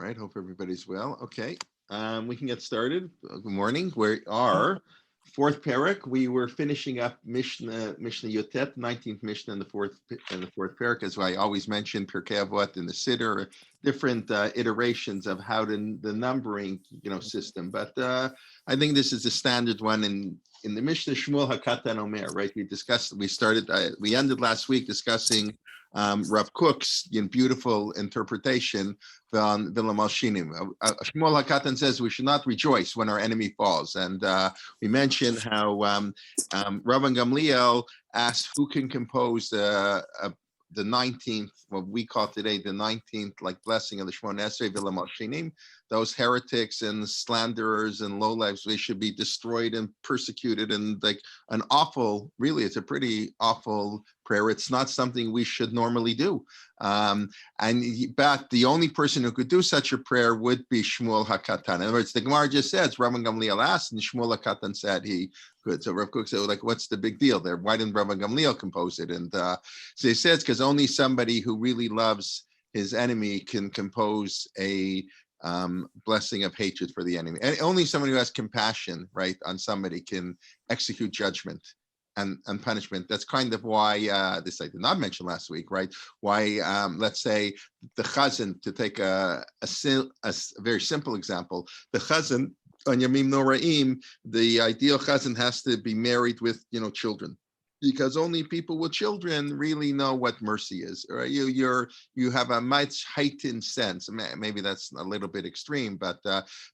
right. Hope everybody's well. Okay. We can get started. Good morning. We are fourth parak. We were finishing up Mishnah Yotet, 19th Mishnah in the fourth parak. As I always mention, Pirkei Avot in the Siddur, different iterations of how the numbering system. But I think this is the standard one in the Mishnah Shmuel Hakatan Omer. Right. We ended last week discussing Rav Kook's beautiful interpretation on Vilam Shinim. Shmuel HaKatan says we should not rejoice when our enemy falls. And we mentioned how Rav Gamliel asked who can compose the 19th, what we call today the 19th, blessing of the Shemona Esrei Vilam Shinim. Those heretics and slanderers and lowlifes, they should be destroyed and persecuted, and an awful, really, it's a pretty awful prayer. It's not something we should normally do. But the only person who could do such a prayer would be Shmuel HaKatan. In other words, the Gemara just says, Rav Gamliel asked, and Shmuel HaKatan said he could. So Rav Kook said, what's the big deal there? Why didn't Rav Gamliel compose it? And so he says, because only somebody who really loves his enemy can compose a blessing of hatred for the enemy. And only someone who has compassion, right, on somebody can execute judgment and punishment. That's kind of why this I did not mention last week, right? Why, let's say, the chazan, to take a very simple example, the chazan on Yamim Noraim, the ideal chazan has to be married with children, because only people with children really know what mercy is. Right? You have a much heightened sense. Maybe that's a little bit extreme, but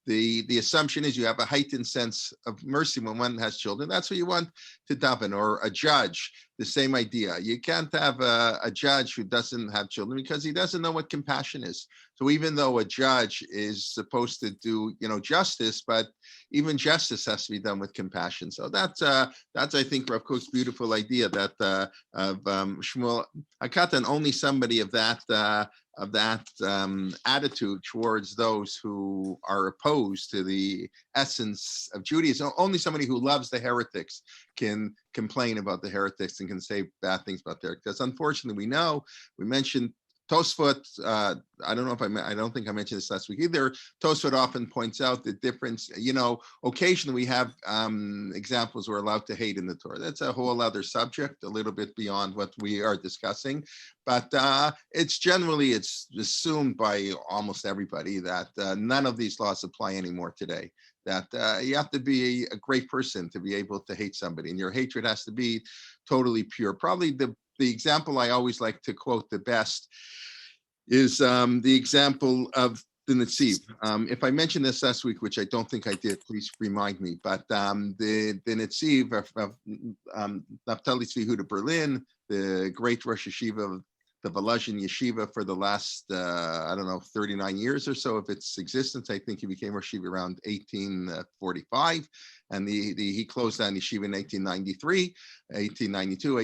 the assumption is you have a heightened sense of mercy when one has children. That's what you want to daven. Or a judge, the same idea. You can't have a judge who doesn't have children because he doesn't know what compassion is. So even though a judge is supposed to do justice, but even justice has to be done with compassion. So that's I think Rav Kook's beautiful idea that of Shmuel HaKatan, only somebody of that attitude towards those who are opposed to the essence of Judaism, only somebody who loves the heretics can complain about the heretics and can say bad things about the heretics. Because unfortunately, we mentioned Tosfot, I don't think I mentioned this last week either. Tosfot often points out the difference. Occasionally we have examples we're allowed to hate in the Torah. That's a whole other subject, a little bit beyond what we are discussing. But it's assumed by almost everybody that none of these laws apply anymore today. That you have to be a great person to be able to hate somebody, and your hatred has to be totally pure. Probably the example I always like to quote the best is the example of the Netziv. If I mentioned this last week, which I don't think I did, please remind me. But the Netziv of Naftali Tzvi Yehuda Berlin, the great Rosh Yeshiva of the Volozhin Yeshiva for the last, 39 years or so of its existence. I think he became Rosh Yeshiva around 1845, and he closed down Yeshiva in 1893, 1892.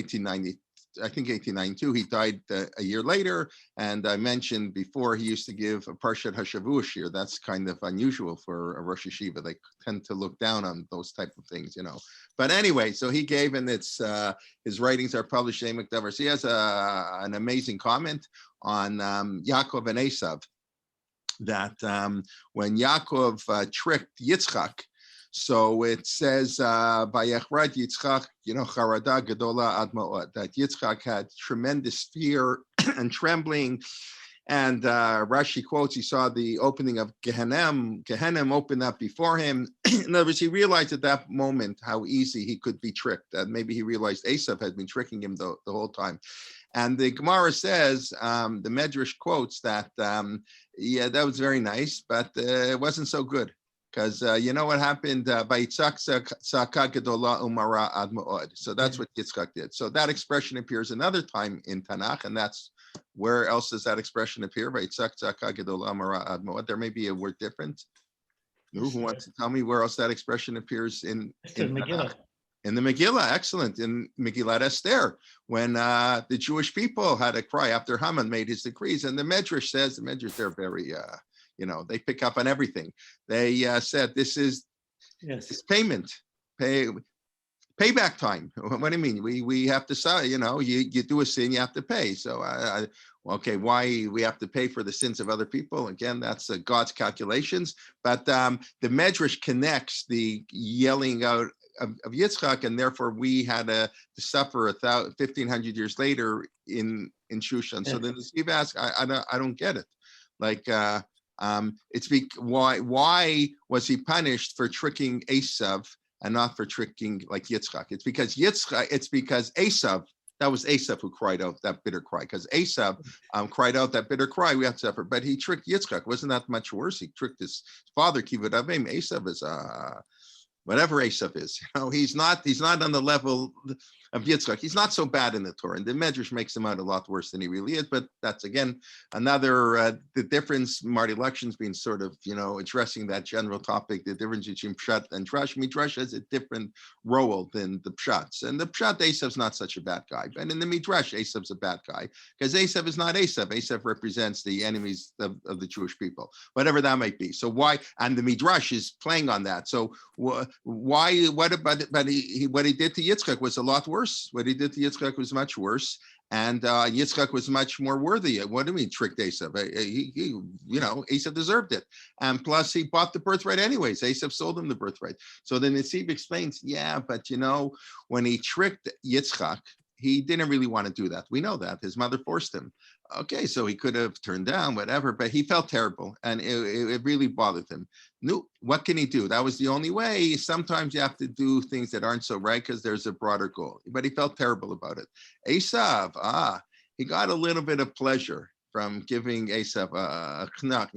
I think 1892, he died a year later. And I mentioned before, he used to give a Parshat HaShavua shir. That's kind of unusual for a Rosh Yeshiva. They tend to look down on those type of things, But anyway, so he gave, and his writings are published in Makdavar. So he has an amazing comment on Yaakov and Esav, that when Yaakov tricked Yitzchak, so it says, "Vayachrat Yitzchak, charada gedola ad ma'od," that Yitzchak had tremendous fear and trembling. And Rashi quotes, he saw the opening of Gehenna open up before him. In other words, he realized at that moment how easy he could be tricked. And maybe he realized Esav had been tricking him the whole time. And the Gemara says, the Medrash quotes that, that was very nice, but it wasn't so good. Because you know what happened? So that's what Yitzchak did. So that expression appears another time in Tanakh, and that's where else does that expression appear? There may be a word different. Who wants to tell me where else that expression appears in Tanakh? In the Megillah, excellent. In Megillat Esther, when the Jewish people had a cry after Haman made his decrees, and the Medrash says, they're very they pick up on everything. They said this is it's payment, payback time. What do you mean? We have to say, you do a sin, you have to pay. So Okay, why we have to pay for the sins of other people? Again, that's God's calculations. But the Medrash connects the yelling out of Yitzchak, and therefore we had to suffer 1,500 years later in Shushan. So then the Steve asks, I don't get it. Like, why was he punished for tricking Esav and not for tricking like Yitzchak? It's because Esav. That was Esav who cried out that bitter cry, because Esav cried out that bitter cry, we have to suffer. But he tricked Yitzchak. Wasn't that much worse? He tricked his father, Kivud Avim. Esav is whatever Esav is. He's not on the level of Yitzchak. He's not so bad in the Torah. And the Medrash makes him out a lot worse than he really is. But that's, again, another, the difference, Marty Luxion's been sort of, addressing that general topic, the difference between Pshat and Drash. Midrash has a different role than the Pshats. And the Pshat, Esav's not such a bad guy. But in the Midrash, Esav's a bad guy, because Esav is not Esav. Esav represents the enemies of the Jewish people, whatever that might be. So why, and the Midrash is playing on that. So why, what he did to Yitzchak was a lot worse. What he did to Yitzchak was much worse, and Yitzchak was much more worthy. What do you mean tricked Esav? Esav deserved it, and plus he bought the birthright anyways. Esav sold him the birthright. So then Nesiv explains, but when he tricked Yitzchak, he didn't really want to do that. We know that his mother forced him. Okay, so he could have turned down whatever, but he felt terrible, and it really bothered him. No, what can he do? That was the only way. Sometimes you have to do things that aren't so right because there's a broader goal. But he felt terrible about it. Esav, he got a little bit of pleasure from giving Esav a knuck.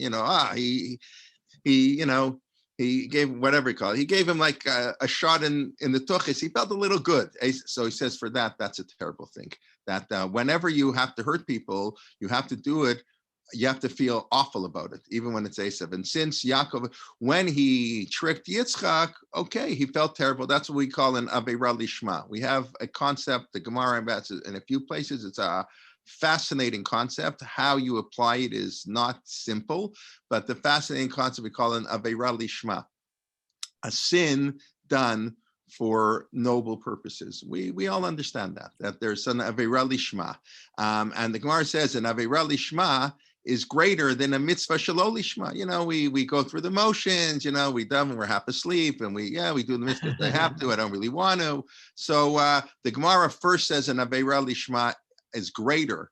He gave him whatever he called it. He gave him like a shot in the tuchis. He felt a little good. So he says for that's a terrible thing. That whenever you have to hurt people, you have to do it. You have to feel awful about it, even when it's Esav. And since Yaakov, when he tricked Yitzchak, okay, he felt terrible. That's what we call an Aveira Lishma. We have a concept, the Gemara in a few places. It's a fascinating concept. How you apply it is not simple, but the fascinating concept we call an Aveira Lishma, a sin done for noble purposes. We all understand that there's an Aveira Lishma. And the Gemara says an Aveira Lishma is greater than a mitzvah shelo lishma. We go through the motions, we done when we're half asleep, and we do the mitzvah because I have to, I don't really want to. So the Gemara first says an Aveira Lishma is greater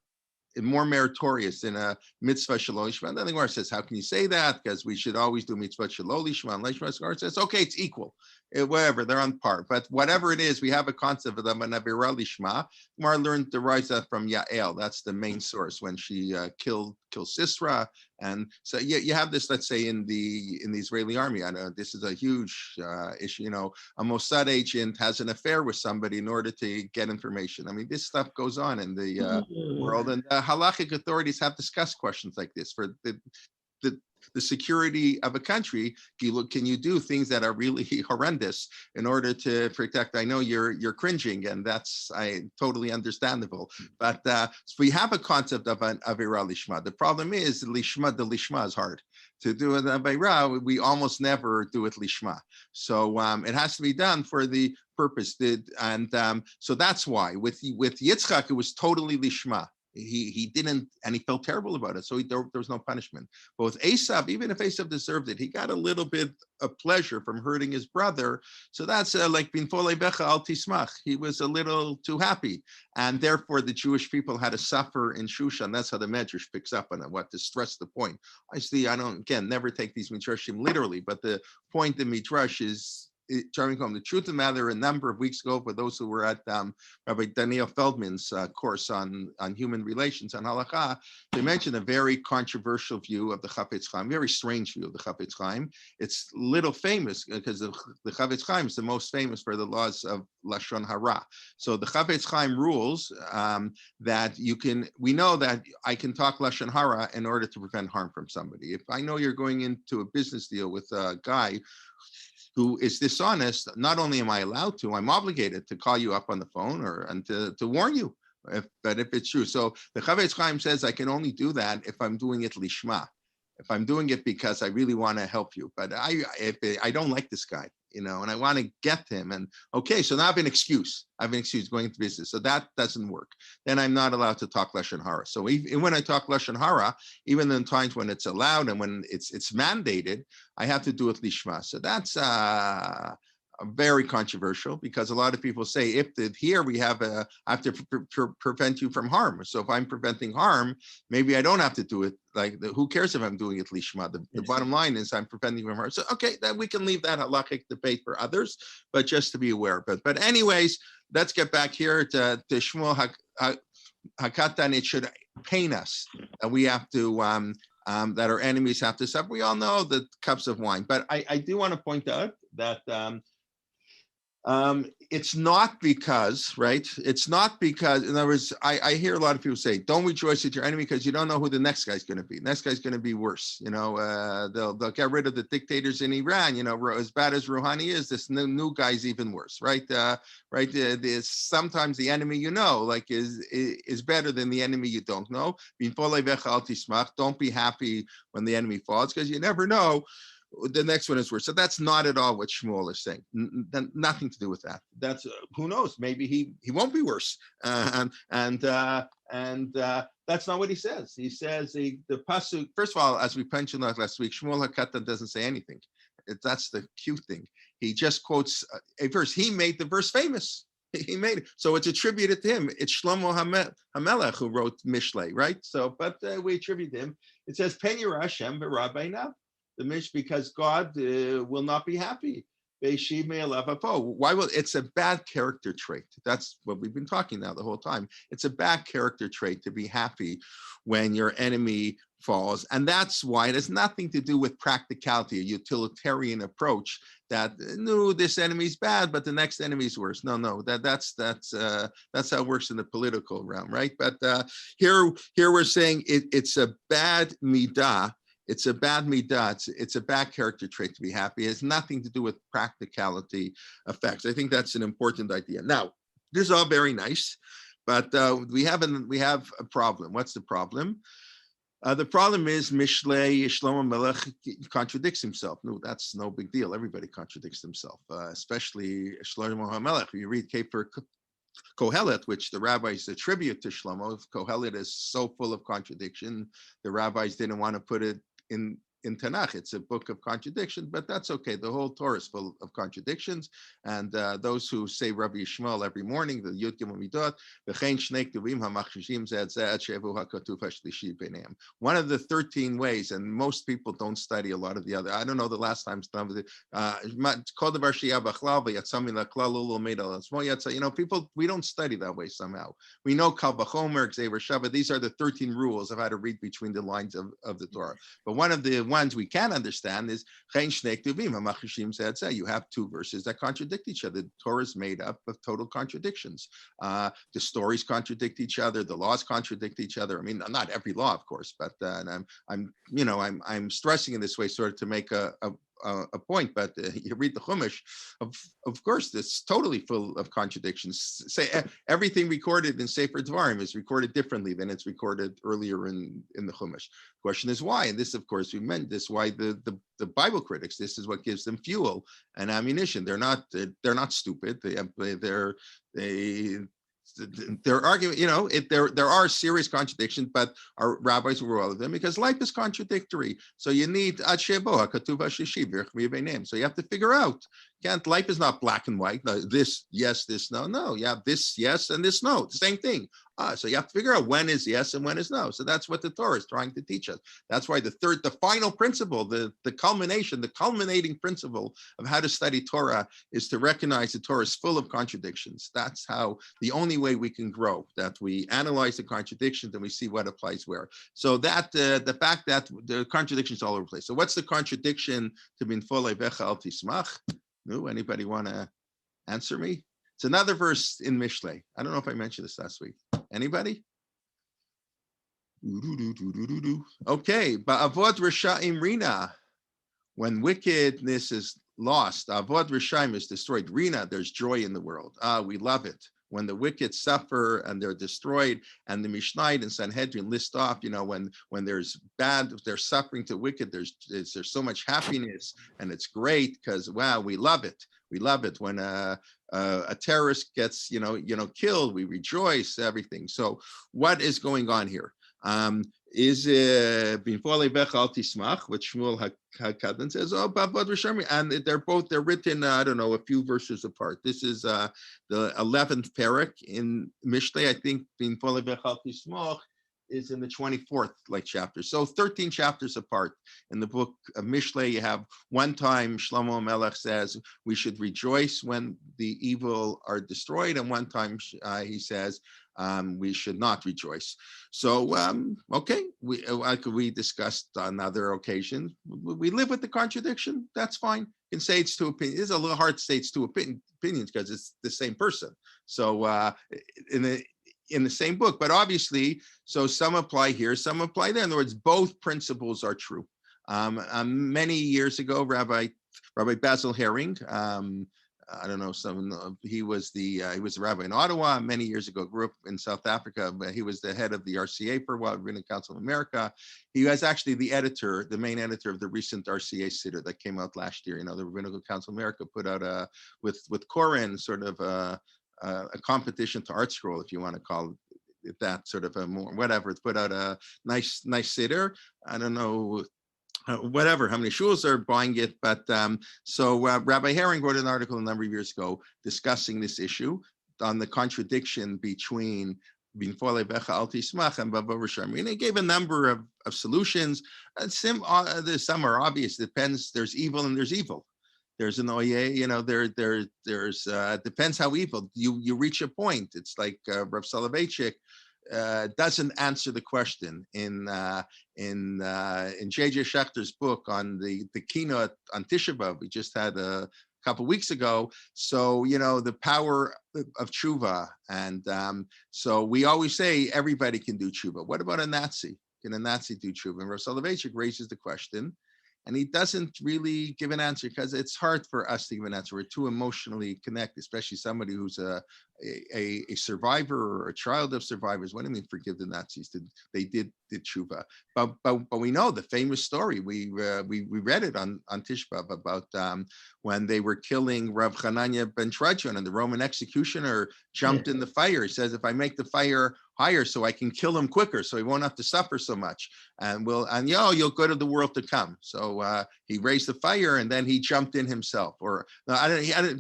and more meritorious than a mitzvah shelo lishma. And then the Gemara says, how can you say that? Because we should always do mitzvah shelo lishma and lishma. The Gemara says, okay, it's equal. Whatever, they're on par. But whatever it is, we have a concept of an Aveira Lishma. Gemara derives that from Yael. That's the main source when she killed Sisera. And so you have this, let's say, in the Israeli army. I know this is a huge issue. A Mossad agent has an affair with somebody in order to get information. I mean, this stuff goes on in the world, and halachic authorities have discussed questions like this for the security of a country. Can you do things that are really horrendous in order to protect? I know you're cringing, and that's totally understandable. But so we have a concept of an Aveira Lishma. The problem is the Lishma is hard. To do an Aveira, we almost never do it Lishma. So it has to be done for the purpose. So that's why with Yitzchak, it was totally Lishma. He didn't, and he felt terrible about it. So there was no punishment. But with Esav, even if Esav deserved it, he got a little bit of pleasure from hurting his brother. So that's like binfole becha al tismach. He was a little too happy, and therefore the Jewish people had to suffer in Shushan. That's how the Medrash picks up on it. What to stress the point. Never take these midrashim literally, but the point in midrash is. The truth of the matter, a number of weeks ago, for those who were at Rabbi Daniel Feldman's course on human relations, on halakha, they mentioned a very controversial view of the Chafetz Chaim, very strange view of the Chafetz Chaim. It's little famous because the Chafetz Chaim is the most famous for the laws of Lashon Hara. So the Chafetz Chaim rules that we know that I can talk Lashon Hara in order to prevent harm from somebody. If I know you're going into a business deal with a guy who is dishonest, not only am I allowed to, I'm obligated to call you up on the phone and to warn you, if it's true. So the Chafetz Chaim says I can only do that if I'm doing it lishma, if I'm doing it because I really want to help you. But I don't like this guy. and I want to get him. And okay, so now I have an excuse. Going into business. So that doesn't work. Then I'm not allowed to talk Lashon Hara. So even when I talk Lashon Hara, even in times when it's allowed and when it's mandated, I have to do it lishma. So that's very controversial, because a lot of people say here we have I have to prevent you from harm. So if I'm preventing harm, maybe I don't have to do it. Like, who cares if I'm doing it lishma? The bottom line is I'm preventing you from harm. So okay, then we can leave that halachic debate for others, but just to be aware of it. But anyways, let's get back here to Shmuel Hakatan. It should pain us that we have to that our enemies have to suffer. We all know the cups of wine, but I do want to point out that it's not because, right? It's not because, in other words, I hear a lot of people say, don't rejoice at your enemy because you don't know who the next guy's going to be. The next guy's going to be worse. They'll get rid of the dictators in Iran. As bad as Rouhani is, this new guy's even worse, right? Sometimes the enemy is better than the enemy you don't know. Don't be happy when the enemy falls, because you never know. The next one is worse. So that's not at all what Shmuel is saying. Nothing to do with that. That's who knows? Maybe he won't be worse. And that's not what he says. He says the pasuk. First of all, as we mentioned last week, Shmuel HaKatan doesn't say anything. That's the cute thing. He just quotes a verse. He made the verse famous. He made it, so it's attributed to him. It's Shlomo HaMelech who wrote Mishlei, right? So, but we attribute to him. It says Pen Yirah Hashem B'Rabbi Nav. The Mish, because God will not be happy. Why will it's a bad character trait? That's what we've been talking now the whole time. It's a bad character trait to be happy when your enemy falls, and that's why it has nothing to do with practicality, a utilitarian approach that no, this enemy's bad, but the next enemy's worse. No, that's how it works in the political realm, right? But here we're saying it's a bad midah. It's a bad midah. It's a bad character trait to be happy. It has nothing to do with practicality effects. I think that's an important idea. Now, this is all very nice, but we have a problem. What's the problem? The problem is Mishlei Shlomo Melech contradicts himself. No, that's no big deal. Everybody contradicts himself, especially Shlomo HaMelech. You read Kefer Kohelet, which the rabbis attribute to Shlomo. Kohelet is so full of contradiction. The rabbis didn't want to put it in Tanakh. It's a book of contradiction, but that's okay. The whole Torah is full of contradictions. And those who say Rabbi Yishmael every morning, the Yud Gimel Midot, v'chein shnei ketuvim hamachshishim zeh zeh shevu hakatuv hashlishi b'neihem. One of the 13 ways, and most people don't study a lot of the other. I don't know the last time. People, we don't study that way somehow. We know Kal V'chomer, Gzever Shabbat. These are the 13 rules of how to read between the lines of the Torah. But one of the ones we can understand is you have two verses that contradict each other. The Torah is made up of total contradictions. The stories contradict each other. The laws contradict each other. I mean, not every law, of course, but I'm stressing in this way sort of to make a point, but you read the Chumash, of course, it's totally full of contradictions. Say everything recorded in Sefer Dvarim is recorded differently than it's recorded earlier in the Chumash. Question is why, and this, of course, we meant this. Why the Bible critics? This is what gives them fuel and ammunition. They're not stupid. Their argument, there are serious contradictions, but our rabbis were all of them because life is contradictory. So you need ad shebo hakatuv hashishi v'irch mi'beneim. So you have to figure out. Life is not black and white. No, this yes, this no. No, you have this yes and this no. The same thing. So you have to figure out when is yes and when is no. So that's what the Torah is trying to teach us. That's why the final principle, the culminating principle of how to study Torah is to recognize the Torah is full of contradictions. That's how the only way we can grow, that we analyze the contradictions and we see what applies where. So that the fact that the contradictions all over the place. So what's the contradiction to bin folei vecha al tismach? No, anybody want to answer me? It's another verse in Mishlei. I don't know if I mentioned this last week. Anybody? Okay, but Avot Risha'im Rina, when wickedness is lost, Avot Risha'im is destroyed. Rina, there's joy in the world. We love it. when the wicked suffer and they're destroyed, and the Mishnayot and Sanhedrin list off, when there's bad, there's suffering to wicked, there's so much happiness, and it's great because wow, we love it. We love it when a terrorist gets killed. We rejoice, everything. So what is going on here? Is Binfole Bechal Tismach, which Shmuel HaKatan says, Bavad Rishami, and they're written, I don't know, a few verses apart. This is the 11th parak in Mishlei. I think Binfole Bechal Tismach is in the 24th chapter. So 13 chapters apart. In the book of Mishlei, you have one time Shlomo Melech says we should rejoice when the evil are destroyed, and one time he says we should not rejoice. So, okay, we discussed on other occasions. We live with the contradiction. That's fine. You can say it's two opinions. It's a little hard to say it's two opinions because it's the same person. So, in the same book, but obviously, so some apply here, some apply there. In other words, both principles are true. Many years ago, Rabbi Basil Herring, I don't know, he was the rabbi in Ottawa many years ago, grew up in South Africa, but he was the head of the RCA for a while, Rabbinic Council of America. He was actually the main editor of the recent RCA Siddur that came out last year. The Rabbinic Council of America put out with Koren sort of a competition to Art Scroll, if you want to call it that, sort of a more whatever. It's put out a nice siddur. I don't know whatever how many shuls are buying it, but so Rabbi Herring wrote an article a number of years ago discussing this issue on the contradiction between Binfole Becha Al Tismach and Bava Rishami. And he gave a number of solutions. Some are obvious. Depends. There's evil and there's evil. There's an oye, there's depends how evil you reach a point. It's like Rav Soloveitchik doesn't answer the question in J.J. Schechter's book on the keynote on Tisha B'Av we just had a couple weeks ago. So the power of tshuva, and so we always say everybody can do tshuva. What about a Nazi? Can a Nazi do tshuva? And Rav Soloveitchik raises the question. And he doesn't really give an answer because it's hard for us to give an answer. We're too emotionally connected, especially somebody who's a survivor or a child of survivors. What do you mean forgive the Nazis? They did tshuva. But we know the famous story. We read it on Tisha B'Av about when they were killing Rav Hanania ben Trajan, and the Roman executioner jumped in the fire. He says, if I make the fire higher so I can kill him quicker, so he won't have to suffer so much, and you'll go to the world to come. So he raised the fire, and then he jumped in himself. Or no,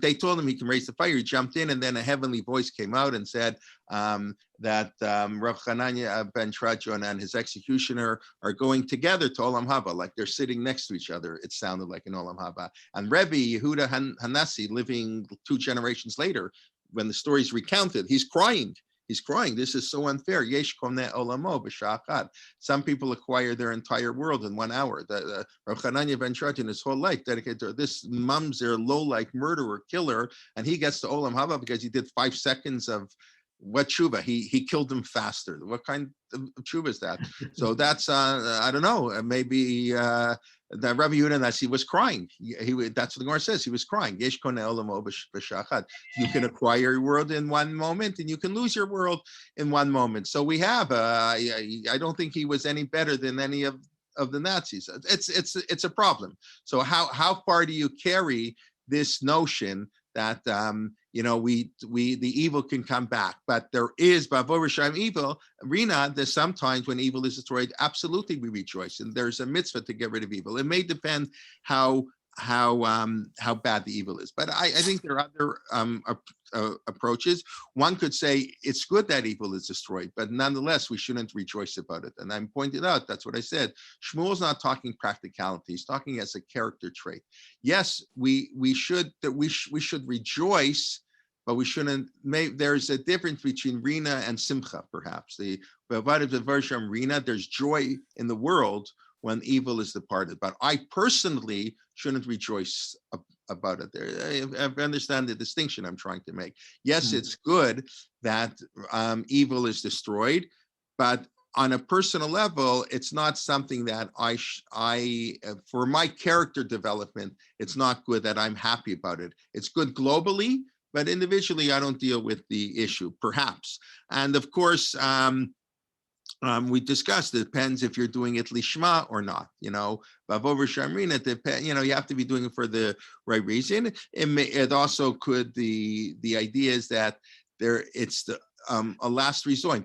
they told him he can raise the fire. He jumped in, and then a heavenly voice came out and said that Rav Hanania ben Trajan and his executioner are going together to Olam Haba, like they're sitting next to each other. It sounded like in Olam Haba. And Rebbe Yehuda Hanassi, living 2 generations later, when the story is recounted, he's crying. He's crying. This is so unfair. Yesh koneh olamo b'sha'ah achat. Some people acquire their entire world in 1 hour. Rav Hanania ben Trajan, his whole life dedicated to this mamzer, low-like murderer, killer, and he gets to Olam Haba because he did 5 seconds of what tshuva? He killed him faster. What kind of tshuva is that? So that's I don't know. Maybe that Rabbi Yehuda Nasi was crying. That's what the Gemara says. He was crying. Yesh koneh olamo b'sha'ah achat. You can acquire your world in 1 moment, and you can lose your world in 1 moment. So we have. I don't think he was any better than any of the Nazis. It's a problem. So how far do you carry this notion that the evil can come back? But there is Bavo Rishayim evil. Rina, there's sometimes when evil is destroyed, absolutely we rejoice, and there's a mitzvah to get rid of evil. It may depend how bad the evil is, but I think there are other approaches. One could say it's good that evil is destroyed, but nonetheless we shouldn't rejoice about it. And I'm pointed out, that's what I said. Shmuel's not talking practicality; he's talking as a character trait. Yes, we should rejoice, but we shouldn't. There's a difference between Rina and Simcha, perhaps. The version Rina, there's joy in the world when evil is departed. But I personally shouldn't rejoice about it. I understand the distinction I'm trying to make. Yes, it's good that evil is destroyed, but on a personal level, it's not something that I for my character development, it's not good that I'm happy about it. It's good globally, but individually, I don't deal with the issue, perhaps. And of course, we discussed it depends if you're doing it lishma or not. Over Shamrina, depend. You have to be doing it for the right reason. It also could the idea is that it's the a last resort.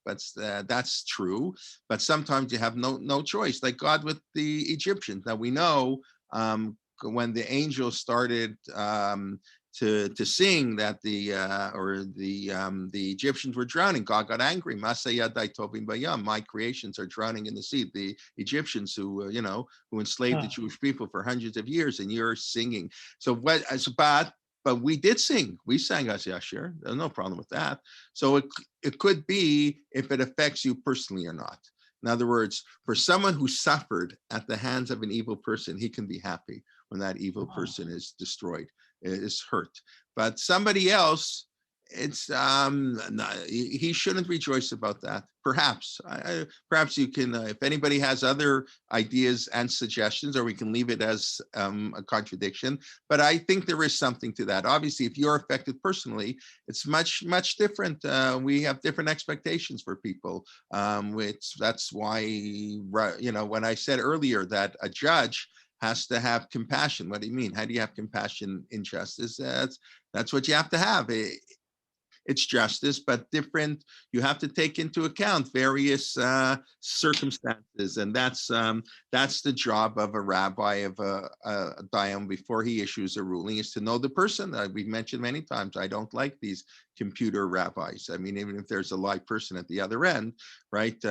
But that's true. But sometimes you have no choice, like God with the Egyptians. Now we know when the angels started to sing that the Egyptians were drowning, God got angry. My creations are drowning in the sea. The Egyptians who enslaved the Jewish people for hundreds of years, and you're singing. So what? But we did sing. We sang As Yashir. There's no problem with that. So it could be if it affects you personally or not. In other words, for someone who suffered at the hands of an evil person, he can be happy when that evil person is destroyed, is hurt. But somebody else, he shouldn't rejoice about that. Perhaps you can, if anybody has other ideas and suggestions, or we can leave it as a contradiction. But I think there is something to that. Obviously, if you're affected personally, it's much different. We have different expectations for people. That's why, when I said earlier that a judge has to have compassion. What do you mean? How do you have compassion in justice? That's what you have to have. It's justice, but different. You have to take into account various circumstances, and that's the job of a rabbi, of a dayan, before he issues a ruling, is to know the person. We've mentioned many times, I don't like these computer rabbis. I mean, even if there's a live person at the other end, right?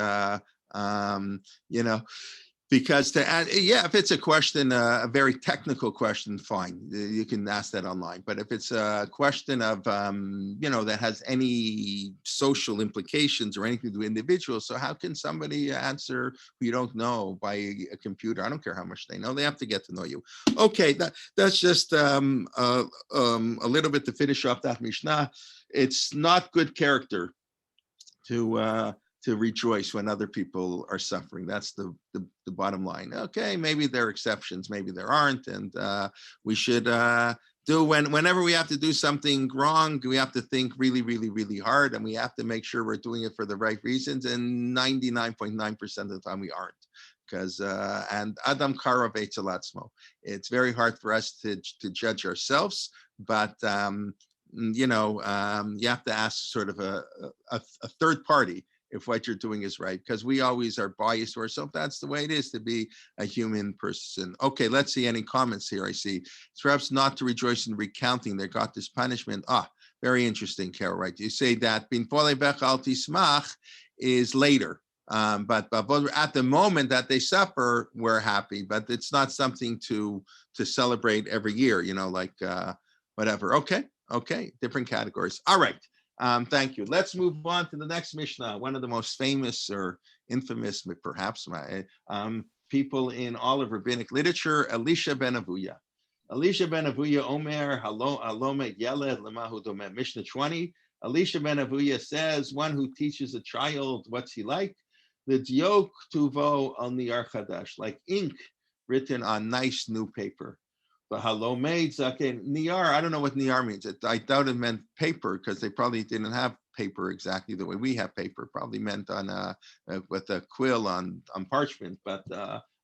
Because if it's a question, a very technical question, fine, you can ask that online. But if it's a question of, that has any social implications or anything to do with individuals, so how can somebody answer who you don't know by a computer? I don't care how much they know; they have to get to know you. Okay, that's just a little bit to finish off that Mishnah. It's not good character to rejoice when other people are suffering. That's the bottom line. Okay, maybe there are exceptions, maybe there aren't, and we should whenever we have to do something wrong, we have to think really, really, really hard, and we have to make sure we're doing it for the right reasons. And 99.9% of the time we aren't, because and Adam Kara Ve'etzalatzmo. It's very hard for us to judge ourselves, but you have to ask sort of a third party if what you're doing is right, because we always are biased to ourselves. That's the way it is to be a human person. Okay, let's see any comments here. I see it's perhaps not to rejoice in recounting they got this punishment. Very interesting, Carol, right? You say that bin folei bechal tismach is later. But at the moment that they suffer, we're happy, but it's not something to celebrate every year, like whatever. Okay, different categories. All right. Thank you. Let's move on to the next Mishnah, one of the most famous or infamous, perhaps, people in all of rabbinic literature, Elisha ben Avuya. Elisha ben Avuya Omer, Halome Yeled, Lemahu Domeh, Mishnah 20. Elisha ben Avuya says, one who teaches a child, what's he like? The diok tuvo al niyar chadash, like ink written on nice new paper. But halomed zaken niyar, I don't know what niyar means. I doubt it meant paper, because they probably didn't have paper exactly the way we have paper. Probably meant on with a quill on parchment. But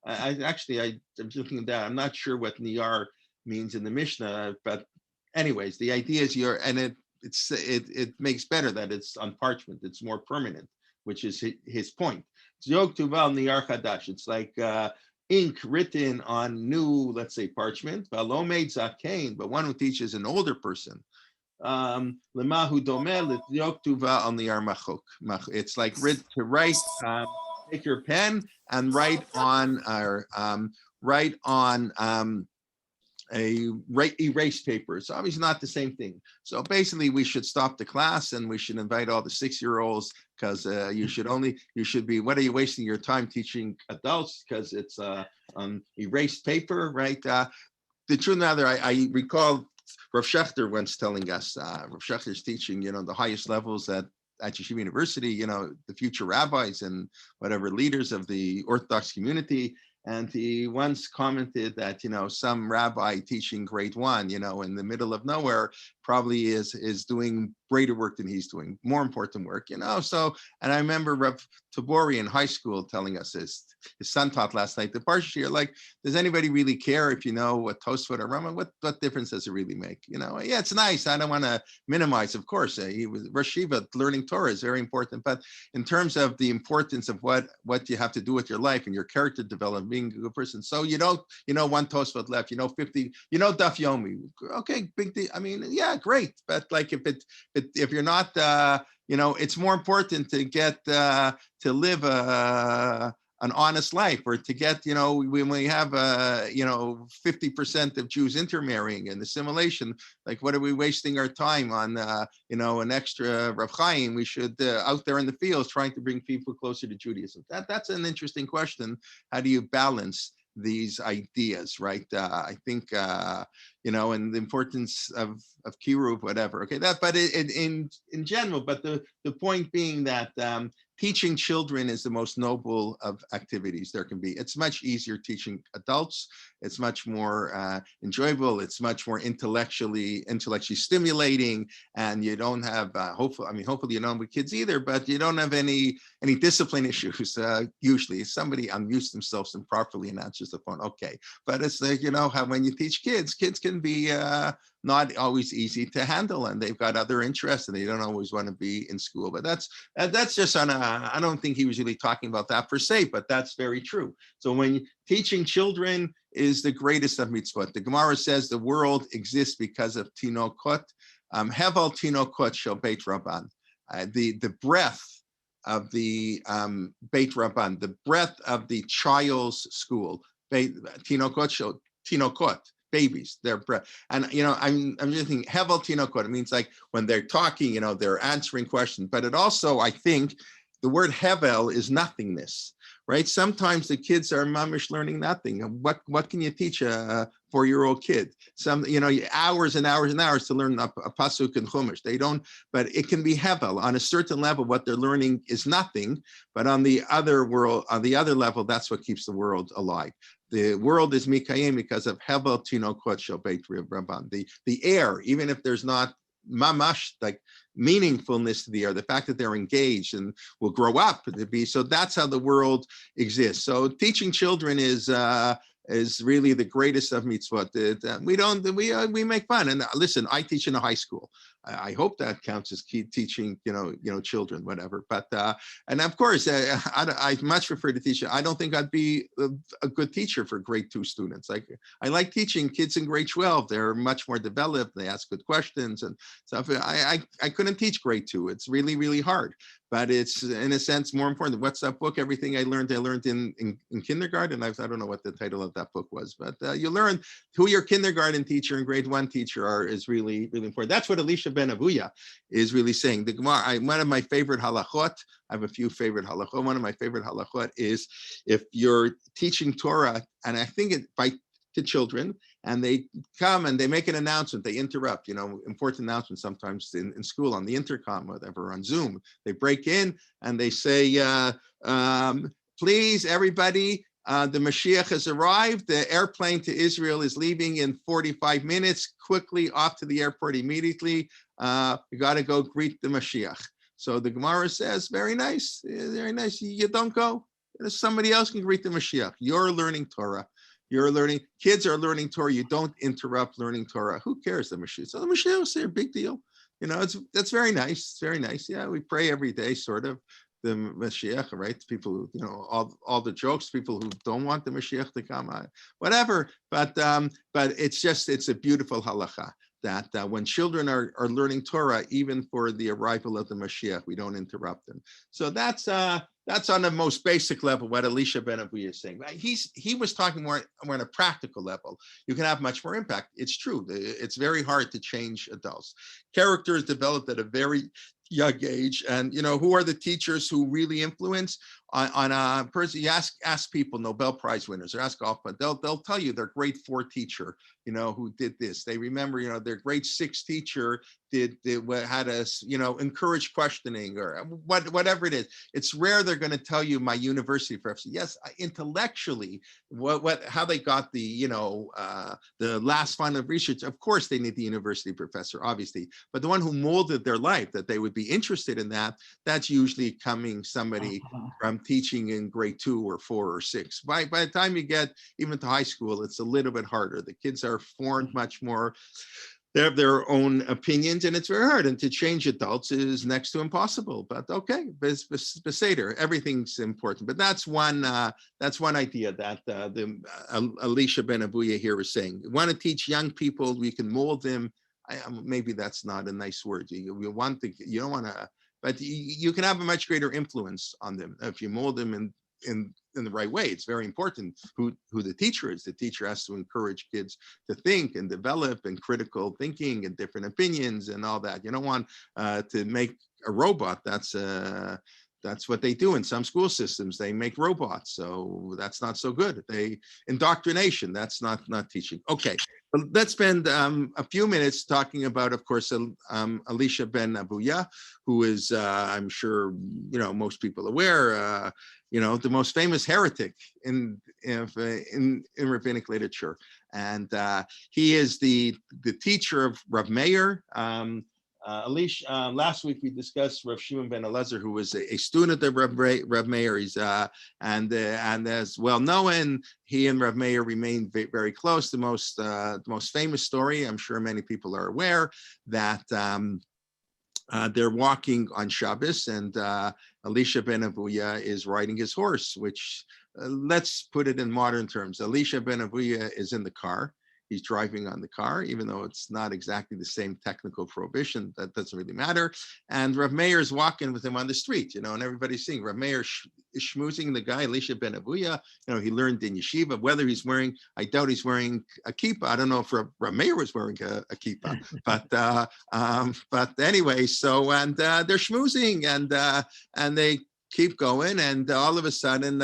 I'm just looking at that. I'm not sure what niyar means in the Mishnah. But anyways, the idea is it makes better that it's on parchment. It's more permanent, which is his point. Ziyok tuval niyar chadash. It's like ink written on new, let's say, parchment. But one who teaches an older person, it's like to write. Take your pen and write on erase paper. It's obviously not the same thing. So basically, we should stop the class and we should invite all the 6-year-olds, because you should be. What are you wasting your time teaching adults? Because it's on erased paper, right? The truth matter, I recall Rav Shechter once telling us, Rav Shechter's teaching, the highest levels at Yeshiva University, the future rabbis and whatever leaders of the Orthodox community. And he once commented that, some rabbi teaching grade 1, in the middle of nowhere probably is doing greater work than he's doing, more important work, So, and I remember Rav Tabori in high school telling us his son taught last night, the Parsha, like, does anybody really care if you know what Tosfot or Rama? What difference does it really make? Yeah, it's nice. I don't want to minimize, of course. He was Rosh Yeshiva, learning Torah is very important, but in terms of the importance of what you have to do with your life and your character development, being a good person. So one Tosfot left, 50, Daf Yomi. Okay, big deal. I mean, yeah, great. But like if you're not, it's more important to get to live an honest life, or to get, when we have 50% of Jews intermarrying and assimilation, like, what are we wasting our time on, an extra Rav Chaim? We should out there in the fields trying to bring people closer to Judaism. That's an interesting question. How do you balance these ideas, right? I think, and the importance of kiruv, whatever. Okay, but in general, but the point being that teaching children is the most noble of activities there can be. It's much easier teaching adults. It's much more enjoyable. It's much more intellectually stimulating, and you don't have hopefully you don't with kids either, but you don't have any discipline issues. Usually, somebody unmutes themselves improperly and answers the phone. Okay, but it's like, how when you teach kids can be not always easy to handle, and they've got other interests, and they don't always want to be in school. But that's just on I don't think he was really talking about that per se, but that's very true. So when teaching children is the greatest of mitzvot. The Gemara says the world exists because of tinokot. Hevel tinokot shel beit rabban. The breath of the beit rabban, the breath of the child's school. Tinokot shel tinokot. Babies, their breath. And I'm just thinking hevel tinokot. It means like when they're talking, they're answering questions. But it also, I think, the word hevel is nothingness, right? Sometimes the kids are mamish learning nothing. What can you teach a 4-year-old kid? Some, hours and hours and hours to learn a pasuk and chumash. They don't, but it can be hevel. On a certain level, what they're learning is nothing. But on the other level, that's what keeps the world alive. The world is mikayim because of hevel tinokot shel beit rabban. The air, even if there's not mamash, like meaningfulness to the air, the fact that they're engaged and will grow up to be, so that's how the world exists. So teaching children is really the greatest of mitzvot. We make fun. And listen, I teach in a high school. I hope that counts as teaching, children, whatever. But and of course, I much prefer to teach. I don't think I'd be a good teacher for grade 2 students. I like teaching kids in grade 12. They're much more developed. They ask good questions and stuff. I couldn't teach grade 2. It's really, really hard. But it's, in a sense, more important. What's that book? Everything I learned in kindergarten. I don't know what the title of that book was, but you learn who your kindergarten teacher and grade 1 teacher is really, really important. That's what Elisha ben Avuya is really saying. The Gemara, one of my favorite halachot, I have a few favorite halachot. One of my favorite halachot is if you're teaching Torah, and I think to children, and they come and they make an announcement, they interrupt, important announcements sometimes in school on the intercom, whatever, on Zoom. They break in and they say, please, everybody, the Mashiach has arrived. The airplane to Israel is leaving in 45 minutes. Quickly off to the airport immediately. You got to go greet the Mashiach. So the Gemara says, very nice, very nice. You don't go. Somebody else can greet the Mashiach. You're learning Torah. Kids are learning Torah. You don't interrupt learning Torah. Who cares, the Mashiach? So the Mashiach will say a big deal. That's very nice. It's very nice. Yeah, we pray every day, sort of. The Mashiach, right? People who, all the jokes, people who don't want the Mashiach to come, whatever. But it's a beautiful halacha that when children are learning Torah, even for the arrival of the Mashiach, we don't interrupt them. So that's on the most basic level what Elisha ben Avuya is saying. He was talking more on a practical level. You can have much more impact. It's true. It's very hard to change adults. Character is developed at a very young age, and who are the teachers who really influence? on a person, you ask people, Nobel Prize winners, or ask golf, but they'll tell you their grade 4 teacher, who did this. They remember, their grade 6 teacher had us, encourage questioning or whatever it is. It's rare they're going to tell you my university professor. Yes, intellectually, how they got the last final research. Of course, they need the university professor, obviously, but the one who molded their life, that they would be interested in that's usually coming somebody from teaching in grade 2 or 4 or 6. By the time you get even to high school, it's a little bit harder. The kids are formed much more. They have their own opinions, and it's very hard. And to change adults is next to impossible. But okay, Beseder, everything's important. But that's one idea that the Elisha Ben Abuya here is saying. You want to teach young people, we can mold them. Maybe that's not a nice word. You don't want to, but you can have a much greater influence on them if you mold them in the right way. It's very important who the teacher is. The teacher has to encourage kids to think and develop and critical thinking and different opinions and all that. You don't want to make a robot. That's what they do in some school systems. They make robots, so that's not so good. Indoctrination, that's not teaching. Okay, let's spend a few minutes talking about, of course, Elisha Ben Abuya, who is, I'm sure, most people aware, the most famous heretic in rabbinic literature. And he is the teacher of Rav Meir. Elisha, last week we discussed Rav Shimon ben Elazar, who was a student of Rav Meir. He's and as well known, he and Rav Meir remained very close. The most famous story, I'm sure many people are aware, that they're walking on Shabbos, and Elisha ben Abuya is riding his horse. Which let's put it in modern terms. Elisha ben Abuya is in the car. He's driving on the car, even though it's not exactly the same technical prohibition. That doesn't really matter. And Rav Meir is walking with him on the street, and everybody's seeing Rav Meir is schmoozing the guy, Elisha ben Abuya. He learned in yeshiva. Whether he's wearing, I doubt he's wearing a kippah. I don't know if Rav Meir was wearing a kippah, but anyway. So and they're schmoozing, and they keep going, and all of a sudden,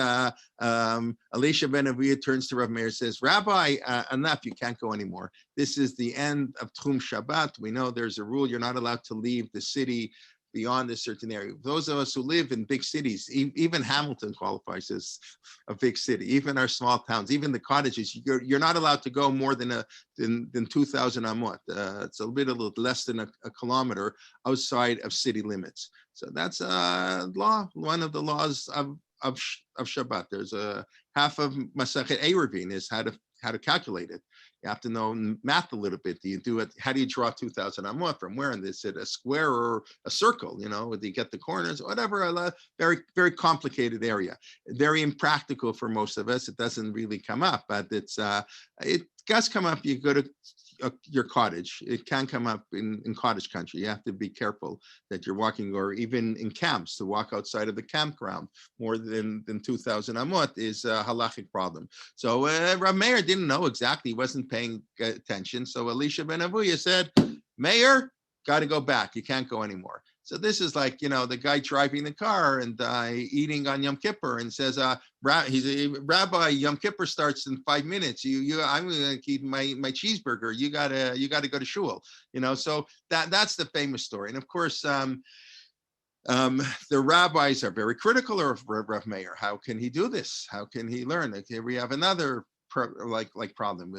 Elisha ben Abuya turns to Rav Meir and says, "Rabbi, enough, you can't go anymore. This is the end of Tchum Shabbat. We know there's a rule, you're not allowed to leave the city beyond a certain area." Those of us who live in big cities, even Hamilton qualifies as a big city, even our small towns, even the cottages, you're not allowed to go more than 2,000 amot. It's a little less than a kilometer outside of city limits. So that's a law, one of the laws of Shabbat. There's a half of Masachet Eruvin is how to calculate it. You have to know math a little bit. Do you do it? How do you draw 2,000 amot from where? And is it a square or a circle? Do you get the corners? Whatever. A very, very complicated area. Very impractical for most of us. It doesn't really come up, but it does come up. You go to your cottage. It can come up in cottage country. You have to be careful that you're walking, or even in camps, to walk outside of the campground more than 2,000 amot is a halachic problem. So Rav Meir didn't know exactly. He wasn't paying attention. So Elisha ben Abuya said, "Meir, got to go back. You can't go anymore." So this is like, the guy driving the car and eating on Yom Kippur and says, he's a Rabbi, Yom Kippur starts in 5 minutes. I'm going to keep my cheeseburger. You gotta go to shul. So that's the famous story. And of course, the rabbis are very critical of Rav Meir. How can he do this? How can he learn? Here we have another problem.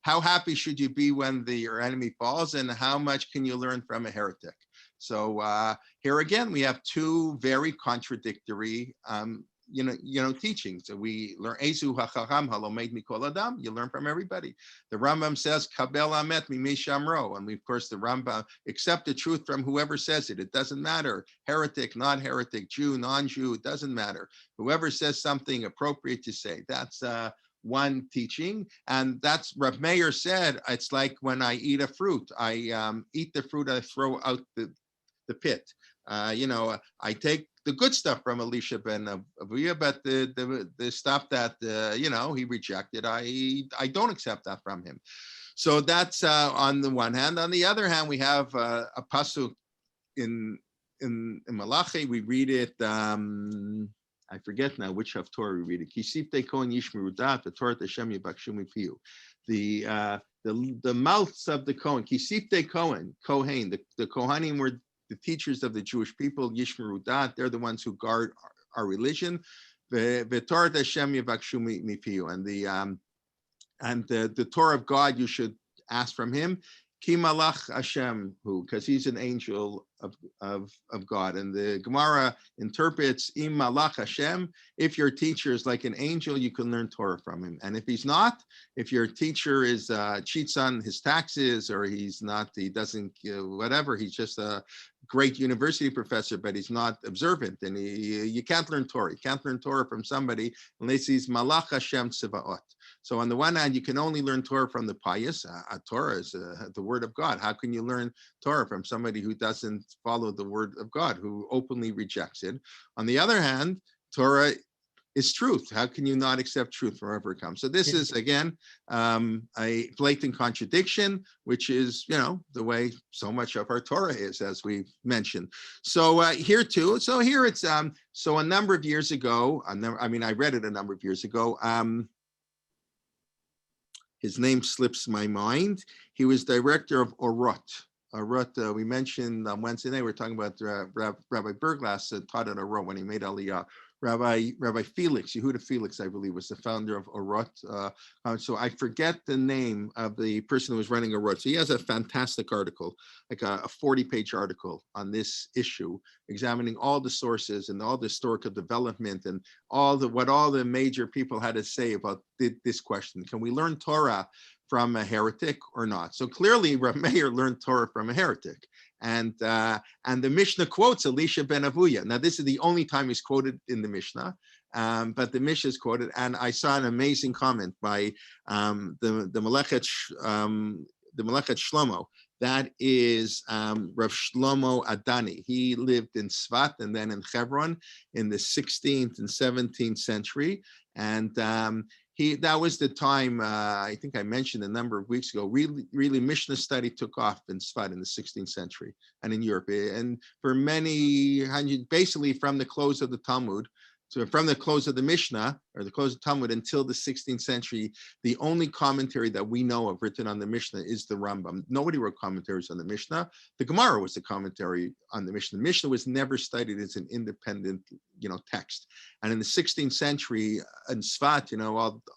How happy should you be when your enemy falls, and how much can you learn from a heretic? So here again, we have two very contradictory, teachings. So we learn Ezu hachacham halomed mikol adam. You learn from everybody. The Rambam says kabel amet mimei shamro, and we, of course, the Rambam accept the truth from whoever says it. It doesn't matter, heretic, non-heretic, Jew, non-Jew. It doesn't matter. Whoever says something appropriate to say. That's one teaching, and that's Rav Meir said. It's like when I eat a fruit. I eat the fruit. I throw out the pit. I take the good stuff from Elisha ben Abuya, but the stuff that he rejected, I don't accept that from him. So that's on the one hand. On the other hand, we have a pasuk in Malachi. We read it. I forget now which Haftorah we read it. Kisifte Kohen Yishmeru Dat, the Torah Hashem Yibakshu Mipiu. The mouths of the Kohen, Kisifte Kohen, the Kohanim were the teachers of the Jewish people, Yishmeru Dat, they're the ones who guard our religion. The Torah Hashem Yibakshu Mipiu, and the Torah of God you should ask from him. Ki malach Hashem hu, because he's an angel of God. And the Gemara interprets im malach Hashem. If your teacher is like an angel, you can learn Torah from him. And if he's not, if your teacher is cheats on his taxes, or he's not, he doesn't whatever, he's just a great university professor, but he's not observant, and you can't learn Torah. You can't learn Torah from somebody unless he's malach Hashem tzivaot. So on the one hand, you can only learn Torah from the pious. Torah is the word of God. How can you learn Torah from somebody who doesn't follow the word of God, who openly rejects it? On the other hand, Torah is truth. How can you not accept truth wherever it comes? So this is, again, a blatant contradiction, which is, the way so much of our Torah is, as we've mentioned. So here too, so here it's, so a number of years ago, I read it a number of years ago, his name slips my mind. He was director of Avot. Avot, we mentioned on Wednesday night, we were talking about Rabbi Berglass taught at Avot when he made Aliyah. Rabbi Felix, Yehuda Felix, I believe, was the founder of Avot. So I forget the name of the person who was running Avot. So he has a fantastic article, like a 40-page article on this issue, examining all the sources and all the historical development and what all the major people had to say about this question. Can we learn Torah from a heretic or not? So clearly, Rav Meir learned Torah from a heretic. And the Mishnah quotes Elisha ben Avuya. Now, this is the only time he's quoted in the Mishnah, but the Mishnah is quoted. And I saw an amazing comment by the Melechet Shlomo. That is Rav Shlomo Adani. He lived in Svat and then in Hebron in the 16th and 17th century. And that was the time, I think I mentioned a number of weeks ago, really Mishnah study took off in Sfat in the 16th century and in Europe. And for many hundred, basically from the close of the Talmud, so from the close of the Mishnah, or the close of Talmud until the 16th century, the only commentary that we know of written on the Mishnah is the Rambam. Nobody wrote commentaries on the Mishnah. The Gemara was the commentary on the Mishnah. The Mishnah was never studied as an independent, text. And in the 16th century in Sfat,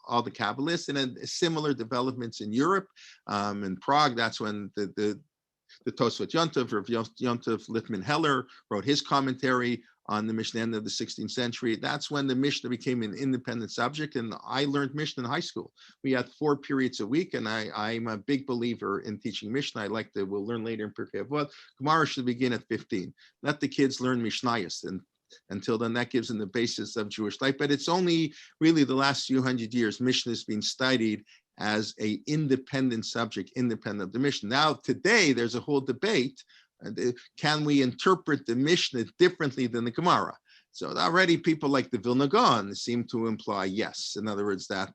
all the Kabbalists, and similar developments in Europe, in Prague, that's when the Tosfot Yontov, or Yontov Littman Heller, wrote his commentary on the Mishnah end of the 16th century. That's when the Mishnah became an independent subject, and I learned Mishnah in high school. We had 4 periods a week, and I'm a big believer in teaching Mishnah. We'll learn later in Pirkei Avot, Gemara should begin at 15. Let the kids learn Mishnayos, and until then, that gives them the basis of Jewish life. But it's only really the last few hundred years Mishnah has been studied as an independent subject, independent of the Mishnah. Now, today, there's a whole debate. Can we interpret the Mishnah differently than the Gemara? So already people like the Vilna Gaon seem to imply yes. In other words, that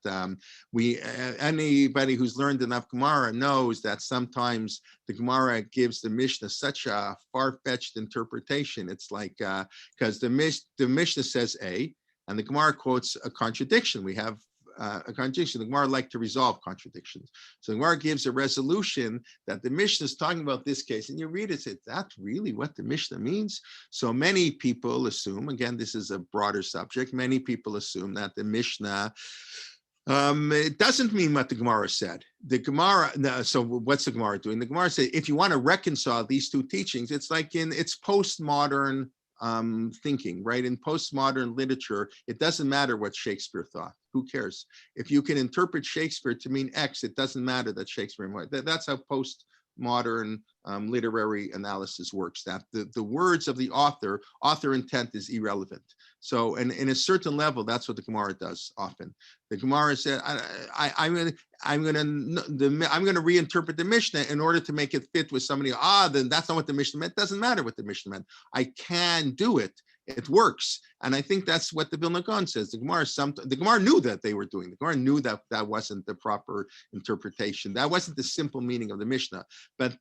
anybody who's learned enough Gemara knows that sometimes the Gemara gives the Mishnah such a far-fetched interpretation. It's like, because the Mishnah says A, and the Gemara quotes a contradiction. We have a contradiction. The Gemara like to resolve contradictions. So the Gemara gives a resolution that the Mishnah is talking about this case, and you read it, say, that's really what the Mishnah means? So many people assume, again, this is a broader subject, many people assume that the Mishnah, it doesn't mean what the Gemara said. The Gemara, so what's the Gemara doing? The Gemara says, if you want to reconcile these two teachings, it's like it's postmodern thinking, right? In postmodern literature, it doesn't matter what Shakespeare thought. Who cares? If you can interpret Shakespeare to mean X, it doesn't matter that Shakespeare might. That's how postmodern literary analysis works. That the words of the author intent is irrelevant. So, and in a certain level, that's what the Gemara does often. The Gemara said, I'm going to reinterpret the Mishnah in order to make it fit with somebody. Then that's not what the Mishnah meant. It doesn't matter what the Mishnah meant. I can do it. It works. And I think that's what the Vilna Gaon says. The Gemara knew that they were doing. The Gemara knew that that wasn't the proper interpretation. That wasn't the simple meaning of the Mishnah. But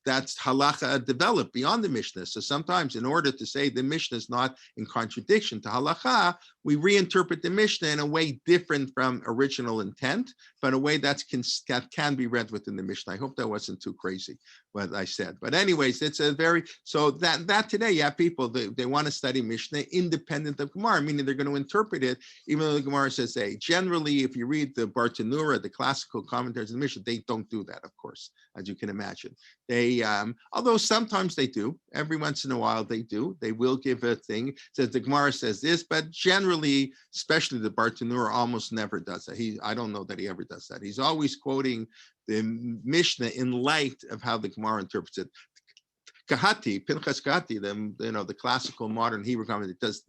that's halacha developed beyond the Mishnah. So sometimes in order to say the Mishnah is not in contradiction to halacha, we reinterpret the Mishnah in a way different from original intent, but a way that can be read within the Mishnah. I hope that wasn't too crazy what I said. But anyways, it's a very, so that today, yeah, people, they want to study Mishnah independent of Gemara, meaning they're going to interpret it, even though the Gemara says, hey, generally, if you read the Bartanura, the classical commentaries of the Mishnah, they don't do that, of course, as you can imagine. They, although sometimes they do, every once in a while they do, they will give a thing, says the Gemara says this, but generally, especially the Bartanura almost never does that. I don't know that he ever does that. He's always quoting the Mishnah in light of how the Gemara interprets it. Kahati, Pinchas Kahati, the classical modern Hebrew commentator, does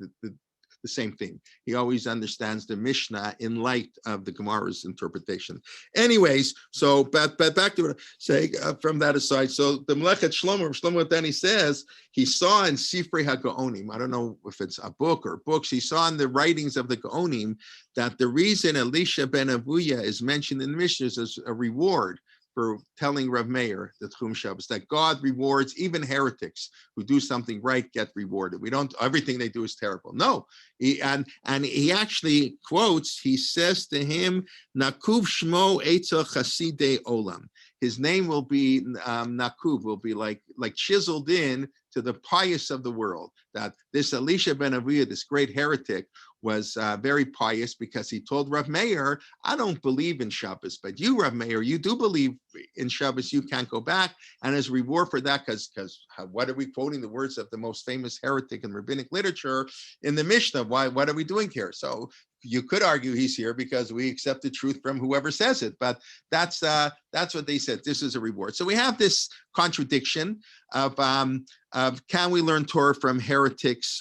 the same thing. He always understands the Mishnah in light of the Gemara's interpretation. Anyways, so but back to what I'm saying from that aside. So the Melechet Shlomo then he says he saw in Sifrei HaGaonim, I don't know if it's a book or books, he saw in the writings of the Gaonim that the reason Elisha ben Avuya is mentioned in the Mishnah is as a reward for telling Rav Meir, the Tchum Shabbos, that God rewards even heretics who do something right, get rewarded. We don't, everything they do is terrible. No, and he actually quotes, he says to him, Nakuv Shmo Eitzel Chasidei Olam. His name will be, Nakuv, will be like chiseled in to the pious of the world. That this Elisha ben Avuya, this great heretic, was very pious because he told Rav Meir, I don't believe in Shabbos, but you, Rav Meir, you do believe in Shabbos, you can't go back. And as reward for that, because what are we quoting the words of the most famous heretic in rabbinic literature in the Mishnah? What are we doing here? So you could argue he's here because we accept the truth from whoever says it, but that's what they said. This is a reward. So we have this contradiction of can we learn Torah from heretics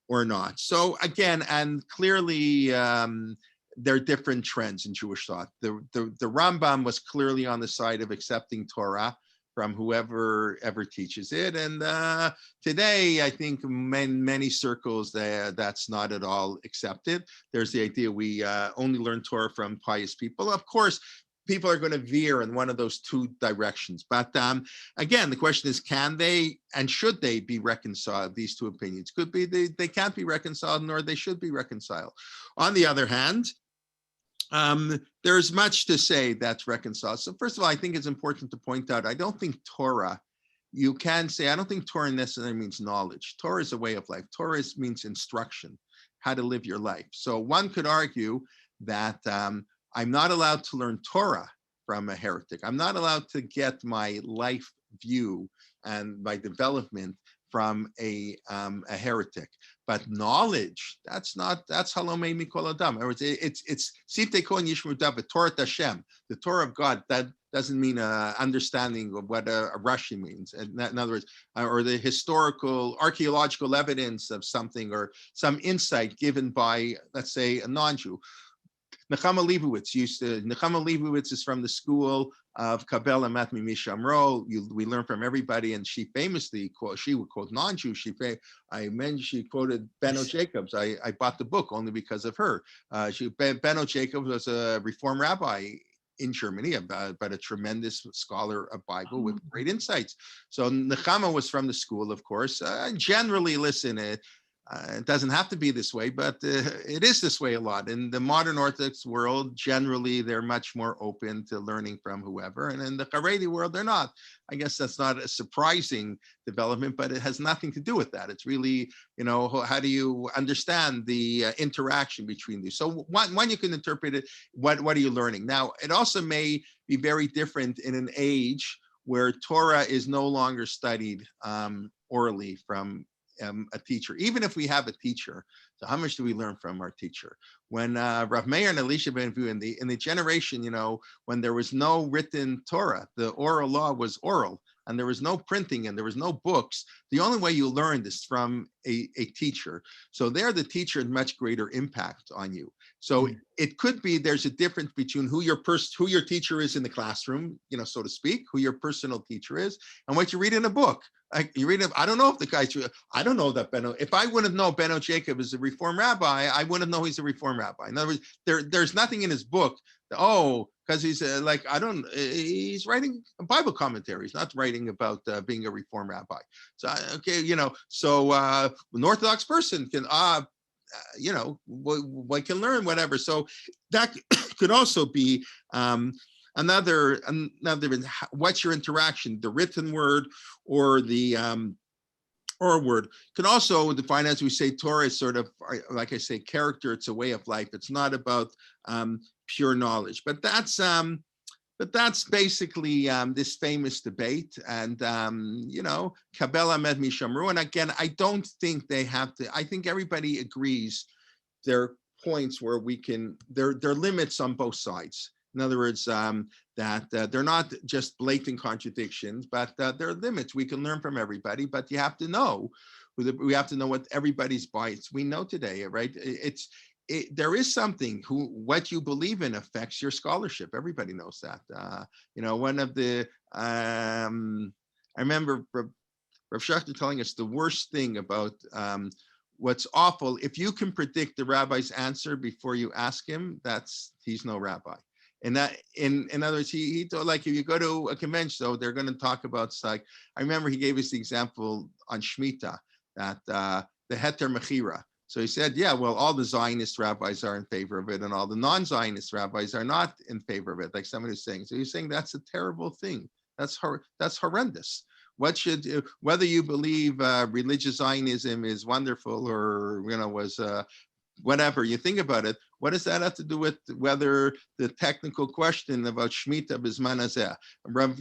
or not? So again, and clearly there are different trends in Jewish thought. The Rambam was clearly on the side of accepting Torah from whoever ever teaches it. And today, I think many circles that's not at all accepted. There's the idea we only learn Torah from pious people. Of course, people are going to veer in one of those two directions. But again, the question is, can they and should they be reconciled? These two opinions could be they can't be reconciled, nor they should be reconciled. On the other hand, there's much to say that's reconciled. So first of all, I think it's important to point out, I don't think Torah, you can say, I don't think Torah necessarily means knowledge. Torah is a way of life. Torah means instruction, how to live your life. So one could argue that I'm not allowed to learn Torah from a heretic. I'm not allowed to get my life view and my development from a heretic. But knowledge, that's halomei mikol adam. In other words, it's sifte kon yishmu davet, Torah Hashem, the Torah of God. That doesn't mean understanding of what a Rashi means. In other words, or the historical, archaeological evidence of something, or some insight given by, let's say, a non-Jew. Nechama Leibowitz is from the school of Kabbalah Matmi Mishamro. We learn from everybody, and she famously she would quote non-Jew. She quoted Beno Jacobs. I bought the book only because of her. Beno Jacobs was a Reform rabbi in Germany, but a tremendous scholar of Bible with great insights. So Nechama was from the school, of course. Generally, listen, it doesn't have to be this way, but it is this way a lot. In the modern Orthodox world, generally, they're much more open to learning from whoever. And in the Haredi world, they're not. I guess that's not a surprising development, but it has nothing to do with that. It's really, how do you understand the interaction between these? So one, you can interpret it, what are you learning? Now, it also may be very different in an age where Torah is no longer studied orally from a teacher, even if we have a teacher. So how much do we learn from our teacher? When Rav Meir and Elisha ben Avuya, in the generation, when there was no written Torah, the oral law was oral, and there was no printing and there was no books. The only way you learned is from a teacher. So there, the teacher had much greater impact on you. So it could be there's a difference between who your teacher is in the classroom, so to speak, who your personal teacher is, and what you read in a book. You read it. I don't know if the guy's. I don't know that Beno. If I wouldn't know Beno Jacob is a Reform rabbi, I wouldn't know he's a Reform rabbi. In other words, there's nothing in his book. Because he's he's writing a Bible commentary. He's not writing about being a Reform rabbi. So an Orthodox person can one can learn whatever. So that could also be another. What's your interaction? The written word or the or word can also define, as we say, Torah is sort of, like I say, character. It's a way of life. It's not about pure knowledge. But that's basically this famous debate. And Kabel Ahmed Mishamru. And again, I don't think they have to. I think everybody agrees there are points where there are limits on both sides. In other words, that they're not just blatant contradictions, but there are limits. We can learn from everybody, but you have to know. We have to know what everybody's bias. We know today, right? There is something what you believe in affects your scholarship. Everybody knows that. One of the I remember Rav Schachter telling us the worst thing about what's awful. If you can predict the rabbi's answer before you ask him, he's no rabbi. And that, in other words, he told, like, if you go to a convention, so they're going to talk about, like, I remember he gave us the example on Shemitah, that the Heter Mechira. So he said, yeah, well, all the Zionist rabbis are in favor of it, and all the non-Zionist rabbis are not in favor of it, like somebody was saying. So he's saying that's a terrible thing. That's horrendous. Whether you believe religious Zionism is wonderful or was whatever you think about it, what does that have to do with whether the technical question about Shemitah B'zman Hazeh? Rav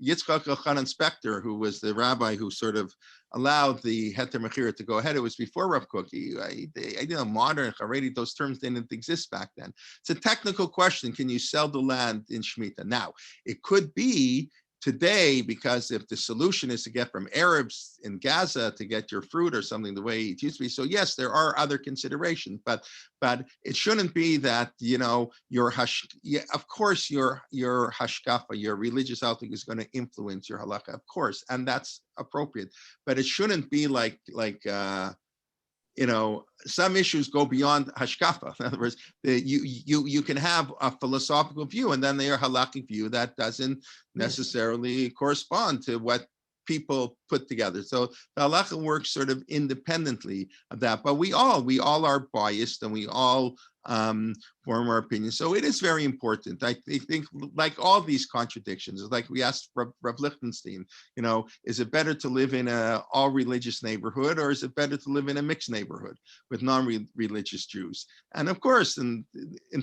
Yitzchak Elchanan Spector, who was the rabbi who sort of allowed the Heter Mechira to go ahead, it was before Rav Kook. Modern Haredi, those terms didn't exist back then. It's a technical question. Can you sell the land in Shemitah? Now, it could be today, because if the solution is to get from Arabs in Gaza to get your fruit or something the way it used to be, so yes, there are other considerations, but it shouldn't be that of course your hashkafa, your religious outlook is going to influence your halakha, of course, and that's appropriate, but it shouldn't be like some issues go beyond hashkafa. In other words, you can have a philosophical view, and then they are halakhic view that doesn't necessarily correspond to what people put together. So the halakha works sort of independently of that. But we all are biased, and we all form our opinions. So it is very important. I think, like all these contradictions, like we asked Rav Lichtenstein, is it better to live in a all-religious neighborhood, or is it better to live in a mixed neighborhood with non-religious Jews? And of course, in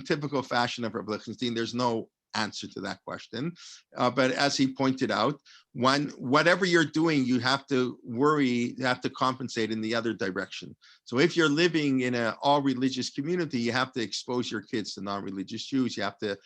typical fashion of Rav Lichtenstein, there's no answer to that question. But as he pointed out, whatever you're doing, you have to compensate in the other direction. So if you're living in an all-religious community, you have to expose your kids to non-religious Jews. You have to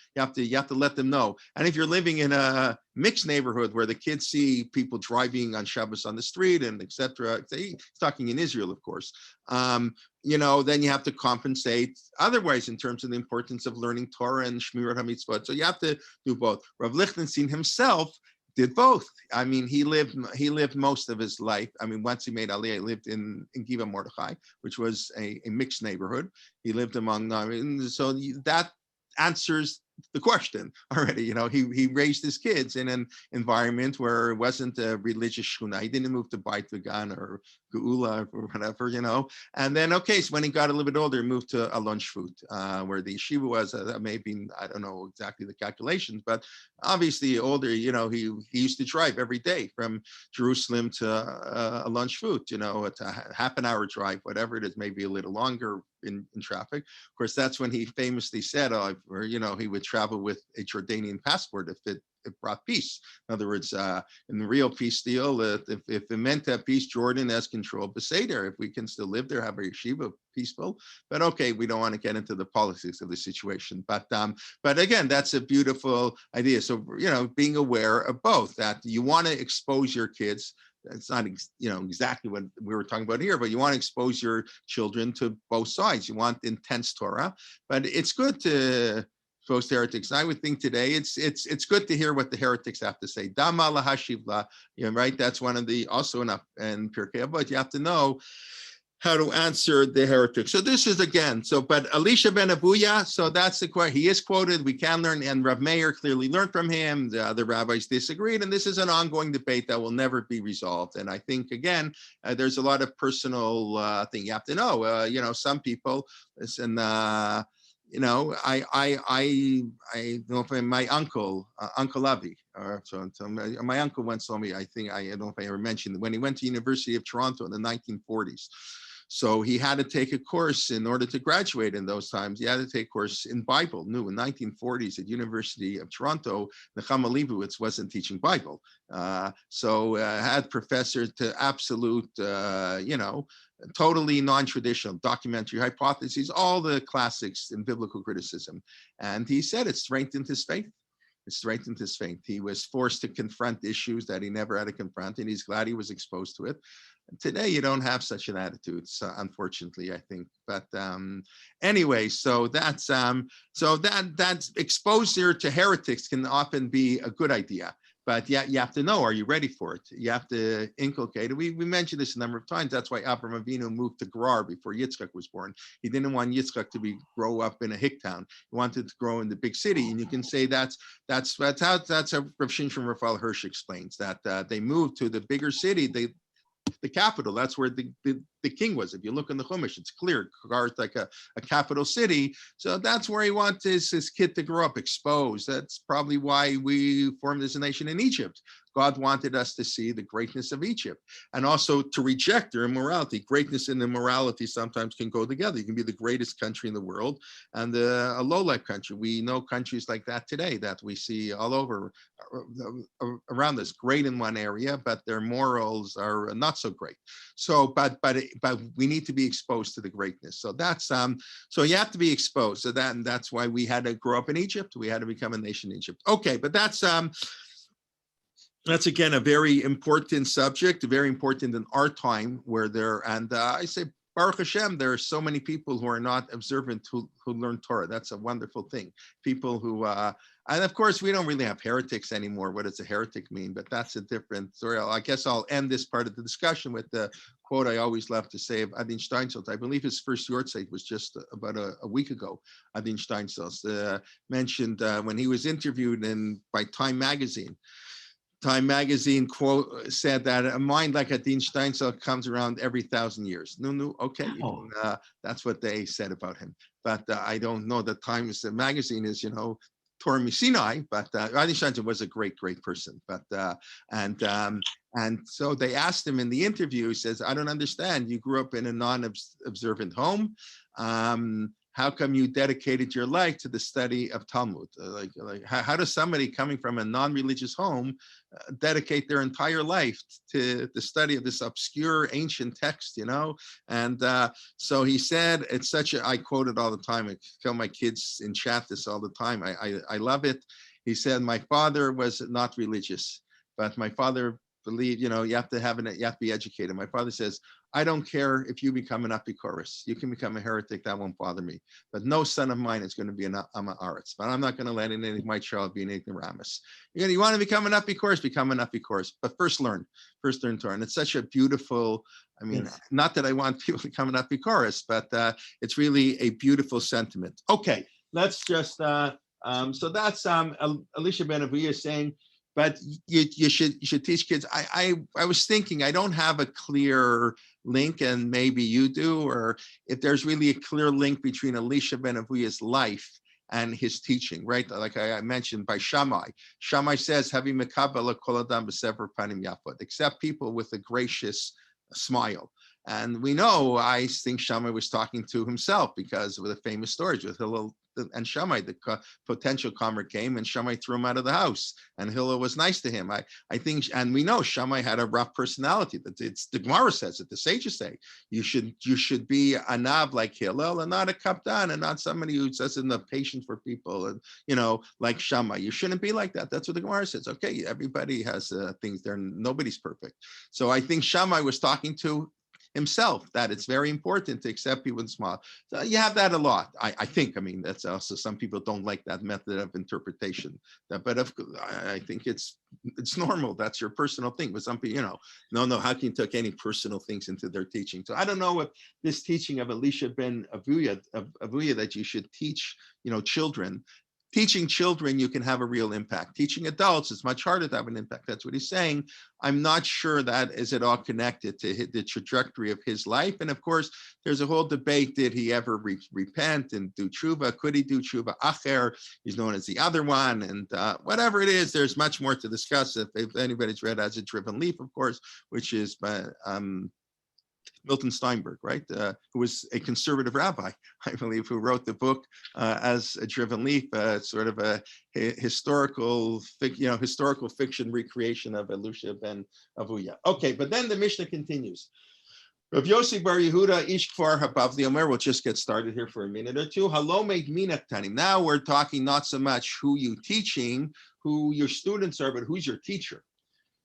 let them know. And if you're living in a mixed neighborhood where the kids see people driving on Shabbos on the street and etc., he's talking in Israel, of course, then you have to compensate otherwise in terms of the importance of learning Torah and Shmirat HaMitzvot. So you have to do both. Rav Lichtenstein himself did both. I mean, he lived most of his life. I mean, once he made Aliyah, he lived in Giva Mordechai, which was a mixed neighborhood. He lived among, so that answers the question already. He raised his kids in an environment where it wasn't a religious shchuna. He didn't move to Beit Vegan or Geula or whatever, And then, so when he got a little bit older, he moved to Alon Shvut, where the yeshiva was. Maybe, I don't know exactly the calculations, but obviously older, he used to drive every day from Jerusalem to Alon Shvut, it's a half an hour drive, whatever it is, maybe a little longer in traffic. Of course, that's when he famously said, he would travel with a Jordanian passport if it brought peace. In other words, in the real peace deal, if it meant that peace, Jordan has control of Beseder. If we can still live there, have a yeshiva, peaceful. But okay, we don't want to get into the politics of the situation. But again, that's a beautiful idea. So, being aware of both, that you want to expose your kids. It's not, exactly what we were talking about here, but you want to expose your children to both sides. You want intense Torah, but it's good to expose heretics. And I would think today it's good to hear what the heretics have to say. Dama lahashivla, right? That's one of the also enough in Pirkei Avot. You have to know how to answer the heretic. So this is again, but Elisha ben Abuya, so that's the question. He is quoted, we can learn, and Rav Meir clearly learned from him. The other rabbis disagreed, and this is an ongoing debate that will never be resolved. And I think, again, there's a lot of personal thing you have to know. Some people, listen, I know if my uncle, Uncle Avi, my uncle once told me, I don't know if I ever mentioned, when he went to University of Toronto in the 1940s. So he had to take a course in order to graduate in those times. He had to take a course in Bible. In 1940s at University of Toronto, Nechama Leibowitz wasn't teaching Bible. So had professors to absolute, totally non-traditional documentary hypotheses, all the classics in biblical criticism. And he said it strengthened his faith. It strengthened his faith. He was forced to confront issues that he never had to confront, and he's glad he was exposed to it. Today, you don't have such an attitude, so unfortunately, I think. But anyway, so that's exposure to heretics can often be a good idea. But yeah, you have to know, are you ready for it? You have to inculcate it. We mentioned this a number of times. That's why Avraham Avinu moved to Gerar before Yitzchak was born. He didn't want Yitzchak to grow up in a hick town. He wanted to grow in the big city. And you can say that's how Rav Shimshon Raphael Hirsch explains that they moved to the bigger city. The capital, that's where the king was. If you look in the Chumash, it's clear. Gerar is like a capital city. So that's where he wants his kid to grow up exposed. That's probably why we formed as a nation in Egypt. God wanted us to see the greatness of Egypt and also to reject their immorality. Greatness and immorality sometimes can go together. You can be the greatest country in the world and a low-life country. We know countries like that today that we see all over around us, great in one area, but their morals are not so great. So, but we need to be exposed to the greatness. So that's so you have to be exposed. So that's why we had to grow up in Egypt. We had to become a nation in Egypt. Okay, but that's again a very important subject, very important in our time where I say Baruch Hashem, there are so many people who are not observant who learn Torah. That's a wonderful thing. People who, and of course, we don't really have heretics anymore. What does a heretic mean? But that's a different story. I guess I'll end this part of the discussion with the quote I always love to say of Adin Steinsaltz. I believe his first Yortzeit was just about a week ago. Adin Steinsaltz mentioned when he was interviewed by Time magazine. Time magazine quote said that a mind like Adin Steinsaltz comes around every 1,000 years. No, okay, that's what they said about him. But I don't know that Times magazine is, Torah Misinai, but Adin Steinsaltz was a great person. But and so they asked him in the interview. He says, "I don't understand. You grew up in a non-observant home. How come you dedicated your life to the study of Talmud? How does somebody coming from a non-religious home dedicate their entire life to the study of this obscure ancient text, And so he said, it's I quote it all the time. I tell my kids in chat this all the time. I love it. He said, my father was not religious, but my father believed, you have to be educated. My father says, I don't care if you become an apikoros. You can become a heretic. That won't bother me. But no son of mine is going to be an Amma Aretz. But I'm not going to let any of my child be an ignoramus. You want to become an apikoros, become an apikoros. But first learn Torah. And it's such a beautiful, yes. Not that I want people to become an apikoros, but it's really a beautiful sentiment. Okay, let's just, so that's Elisha ben Aviya saying, but you should teach kids. I was thinking, I don't have a clear link, and maybe you do, or if there's really a clear link between Elisha ben Aviya's life and his teaching, right? Like I mentioned by Shammai. Shammai says, "Havi mekabel kol adam b'sefer panim yafot," accept people with a gracious smile. And we know, I think Shammai was talking to himself because of the famous stories with Hillel and Shammai. The potential convert came and Shammai threw him out of the house, and Hillel was nice to him. I think, and we know Shammai had a rough personality. It's the Gemara says it. The sages say you should be a nav like Hillel and not a kaptan, and not somebody who isn't the patient for people, and like Shammai. You shouldn't be like that. That's what the Gemara says. Okay, everybody has things there. Nobody's perfect. So I think Shammai was talking to himself, that it's very important to accept people in small. So you have that a lot, I think. I mean, that's also, some people don't like that method of interpretation, but I think it's normal. That's your personal thing. But some people, no, how can you take any personal things into their teaching? So I don't know if this teaching of Elisha ben Avuya that you should teach, children. Teaching children, you can have a real impact. Teaching adults, it's much harder to have an impact. That's what he's saying. I'm not sure that is at all connected to the trajectory of his life. And of course, there's a whole debate. Did he ever repent and do tshuva? Could he do tshuva acher? He's known as the other one. And whatever it is, there's much more to discuss. If anybody's read As a Driven Leaf, of course, which is Milton Steinberg, right? Who was a conservative rabbi, I believe, who wrote the book As a Driven Leaf, sort of a historical fiction recreation of Elisha ben Avuya. Okay, but then the Mishnah continues. Rav Yossi Bar Yehuda Ish Kfar Habavli Omer. We'll just get started here for a minute or two. Halomei Gminat Tanim. Now we're talking not so much who you teaching, who your students are, but who's your teacher.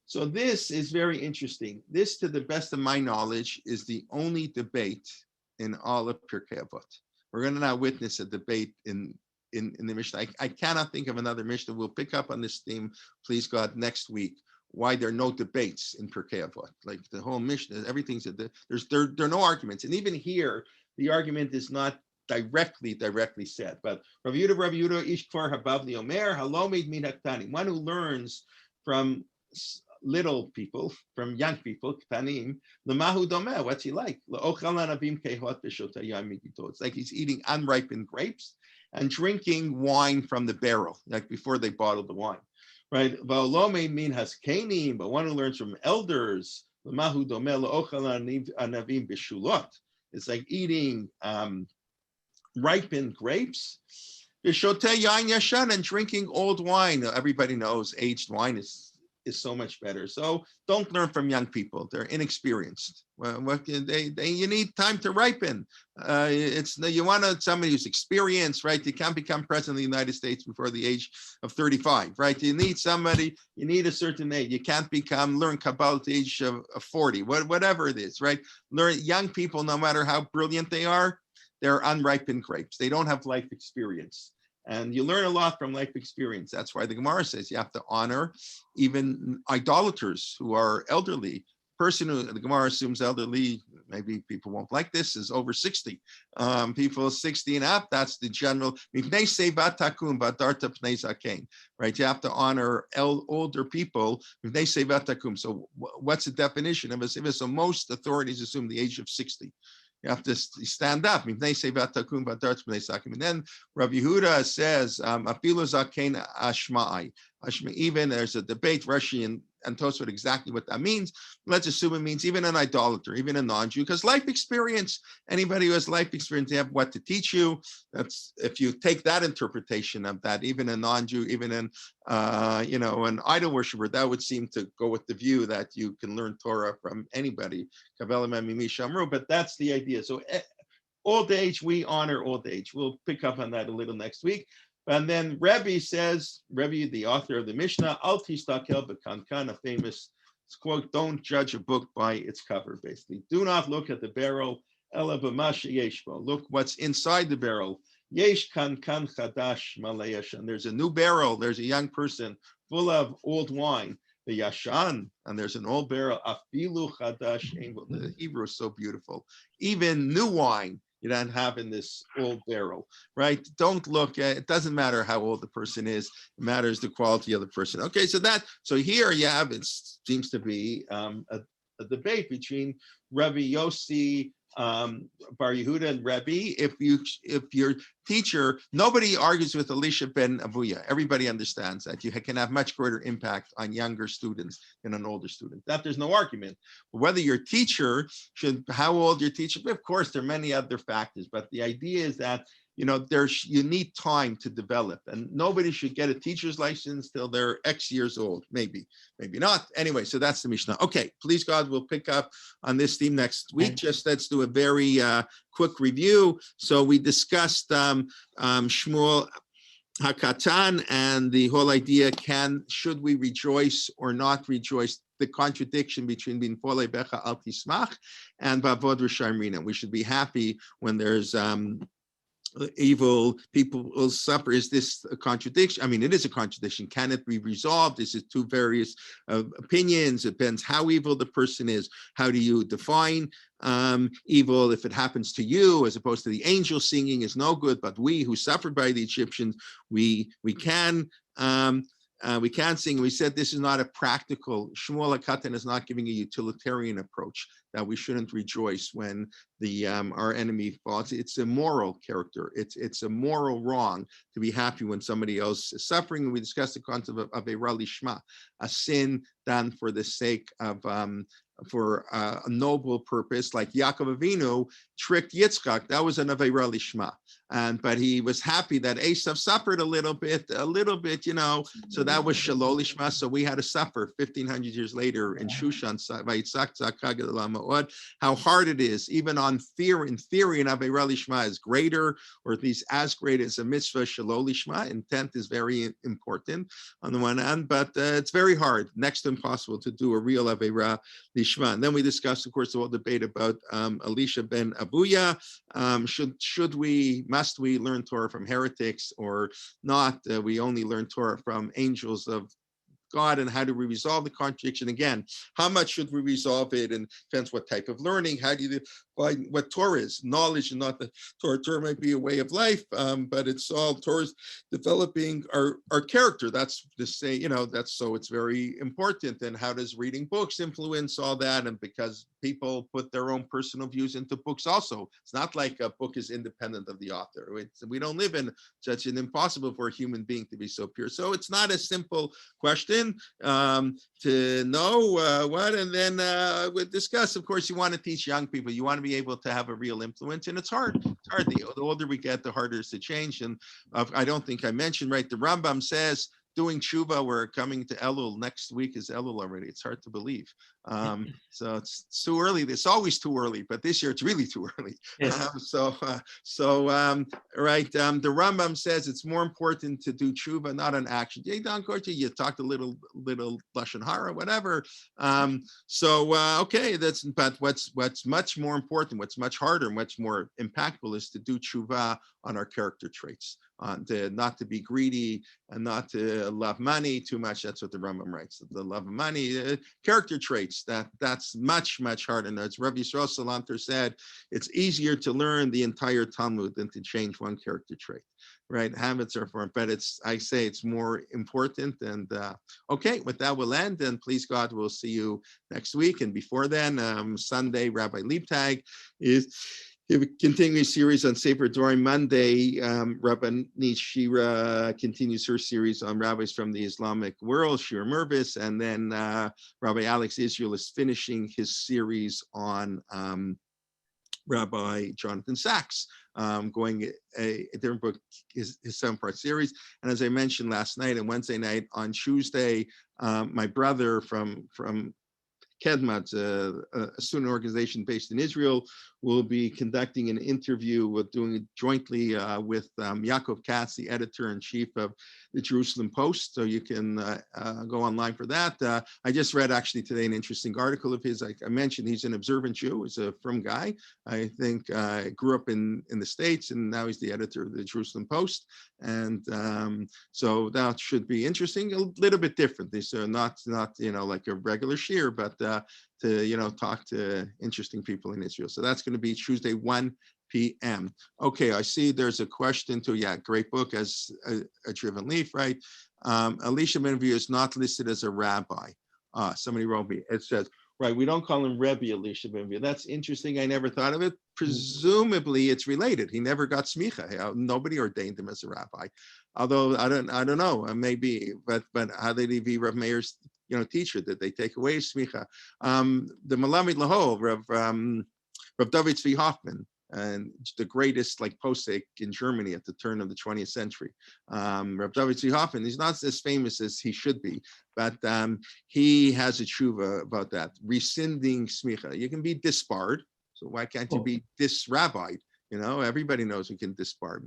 So this is very interesting. This, to the best of my knowledge, is the only debate in all of Pirkei Avot. We're going to now witness a debate in the Mishnah. I cannot think of another Mishnah. We'll pick up on this theme, please God, next week. Why there are no debates in Pirkei Avot? Like the whole Mishnah, everything's there are no arguments, and even here the argument is not directly said. But Rav Yehuda Ish Kfar Habavli Omer Halomid Min Haktani. One who learns from little people, from young people, Ktanim, Lamahu Domeh, what's he like? It's like he's eating unripened grapes and drinking wine from the barrel, like before they bottled the wine, right? But one who learns from elders, Lamahu Domeh, it's like eating ripened grapes. And drinking old wine. Everybody knows aged wine is so much better. So don't learn from young people. They're inexperienced. You need time to ripen. You want somebody who's experienced, right? You can't become president of the United States before the age of 35, right? You need a certain age. You can't learn Kabbalah at the age of 40, whatever it is, right? Young people, no matter how brilliant they are, they're unripened grapes. They don't have life experience. And you learn a lot from life experience. That's why the Gemara says you have to honor even idolaters who are elderly. Person who the Gemara assumes elderly, maybe people won't like this, is over 60. People 60 and up, that's the general. Right? You have to honor older people. So what's the definition of a siva? So most authorities assume the age of 60. You have to stand up. And then Rabbi Yehuda says, even there's a debate, Rashi and Tosfot, exactly what that means. Let's assume it means even an idolater, even a non-Jew, because life experience, anybody who has life experience, they have what to teach you. That's, if you take that interpretation of that, even a non-Jew, even an idol worshiper, that would seem to go with the view that you can learn Torah from anybody. But that's the idea. So old age, we honor old age. We'll pick up on that a little next week. And then Rabbi says, Rabbi, the author of the Mishnah, Al tistakel b'kankan, a famous quote, don't judge a book by its cover, basically. Do not look at the barrel, ela b'masha yeshbo. Look what's inside the barrel. Yesh kankan chadash malayash. And there's a new barrel, there's a young person full of old wine. The yashan, and there's an old barrel, afilu chadash. The Hebrew is so beautiful. Even new wine you don't have in this old barrel, right? Don't look at, it doesn't matter how old the person is, it matters the quality of the person. Okay, so here you have, it seems to be a debate between Rabbi Yossi Bar Yehuda and Rabbi. If your teacher, nobody argues with Elisha ben Avuya. Everybody understands that you can have much greater impact on younger students than an older student. That there's no argument. But whether your teacher how old your teacher, of course, there are many other factors, but the idea is that you need time to develop, and nobody should get a teacher's license till they're X years old. Maybe not. Anyway, so that's the Mishnah. Okay, please God, we'll pick up on this theme next week. Just let's do a very quick review. So we discussed Shmuel Hakatan and the whole idea: should we rejoice or not rejoice the contradiction between being Folei Becha Al Tismach and Bavod Rishayim. We should be happy when there's evil people will suffer. Is this a contradiction? I mean, it is a contradiction. Can it be resolved? Is it two various opinions? It depends how evil the person is. How do you define evil? If it happens to you, as opposed to the angel singing, is no good. But we who suffered by the Egyptians, we can. We can't sing. We said this is not a practical. Shmuel HaKatan is not giving a utilitarian approach that we shouldn't rejoice when the our enemy falls. It's a moral character. It's a moral wrong to be happy when somebody else is suffering. And we discussed the concept of Avera Lishma, a sin done for the sake of for a noble purpose, like Yaakov Avinu tricked Yitzchak. That was an Avera Lishma. But he was happy that Esav suffered a little bit, so that was Shalol Lishma. So we had to suffer 1,500 years later in Shushan, how hard it is, even in theory, an Avera Lishma is greater, or at least as great as a mitzvah Shalol Lishma. Intent is very important on the one hand, but it's very hard, next to impossible, to do a real Avera Lishma. And then we discussed, of course, the whole debate about Elisha ben Abuya. Must we learn Torah from heretics or not? We only learn Torah from angels of God. And how do we resolve the contradiction? Again, how much should we resolve it? And depends what type of learning. How do you define what Torah is? Knowledge, and not the Torah. Torah might be a way of life, but it's all Torah's developing our character. That's to say, that's so it's very important. And how does reading books influence all that? And because people put their own personal views into books also. It's not like a book is independent of the author. We don't live in such an impossible for a human being to be so pure. So it's not a simple question to know what, and then we'll discuss. Of course, you want to teach young people. You want to be able to have a real influence, and it's hard. It's hard. The older we get, the harder it is to change. And I don't think I mentioned, right, the Rambam says, doing tshuva, we're coming to Elul. Next week is Elul already. It's hard to believe. So it's too early. It's always too early, but this year it's really too early. Yes. The Rambam says it's more important to do tshuva, not an action. You talked a little lashon hara, whatever. Okay, but what's much more important, what's much harder, much more impactful, is to do tshuva on our character traits. Not to be greedy and not to love money too much. That's what the Rambam writes. The love of money, character traits. That's much, much harder. And as Rabbi Yisrael Salanter said, it's easier to learn the entire Talmud than to change one character trait. Right? Habits are for, but I say it's more important. And okay, with that we'll end. And please God, we'll see you next week. And before then, Sunday, Rabbi Liebtag is a continuing series on Sefer Dvarim. Monday, Rabbi Nishira continues her series on rabbis from the Islamic world, Shir Mervis, and then Rabbi Alex Israel is finishing his series on Rabbi Jonathan Sachs, going a different book, his 7-part series. And as I mentioned last night and Wednesday night, on Tuesday, my brother from Kelman, a student organization based in Israel, will be conducting an interview. We're doing it jointly with Yaakov Katz, the editor-in-chief of the Jerusalem Post. So you can go online for that. I just read actually today an interesting article of his. I mentioned he's an observant Jew. He's a frum guy. I think grew up in the States, and now he's the editor of the Jerusalem Post. And so that should be interesting. A little bit different. These are not like a regular shir, but to talk to interesting people in Israel. So that's going to be Tuesday, 1 p.m. Okay, I see there's a question too. Yeah, great book, as a Driven Leaf, right? Elisha ben Abuya is not listed as a rabbi. Somebody wrote me. It says, right, we don't call him Rebbe Elisha ben Abuya. That's interesting. I never thought of it. Presumably it's related. He never got smicha. Nobody ordained him as a rabbi. Although I don't know, maybe, but how did he be Rav Meir's teacher? Did they take away smicha? The Malamed Lahol, Rav David Tzvi Hoffman, and the greatest posek in Germany at the turn of the 20th century. Rav David Tzvi Hoffman, he's not as famous as he should be, but he has a tshuva about that, rescinding smicha. You can be disbarred, so why can't you be disrabbied? Everybody knows we can disbarred.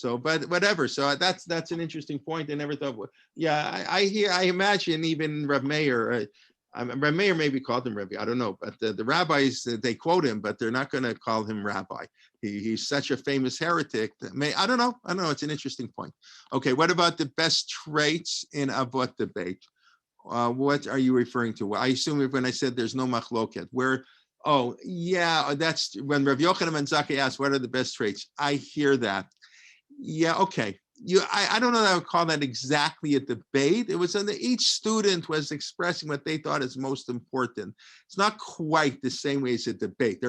But whatever. So that's an interesting point. I never thought. Yeah, I imagine even Rav Meir. I may or maybe called him Rabbi. I don't know, but the rabbis, they quote him, but they're not going to call him Rabbi. He's such a famous heretic that I don't know. It's an interesting point. Okay, what about the best traits in Avot debate? What are you referring to? Well, I assume when I said there's no machloket, that's when Rav Yochanan ben Zakkai asked, what are the best traits? I hear that. Yeah, okay. I don't know that I would call that exactly a debate. It was each student was expressing what they thought is most important. It's not quite the same way as a debate.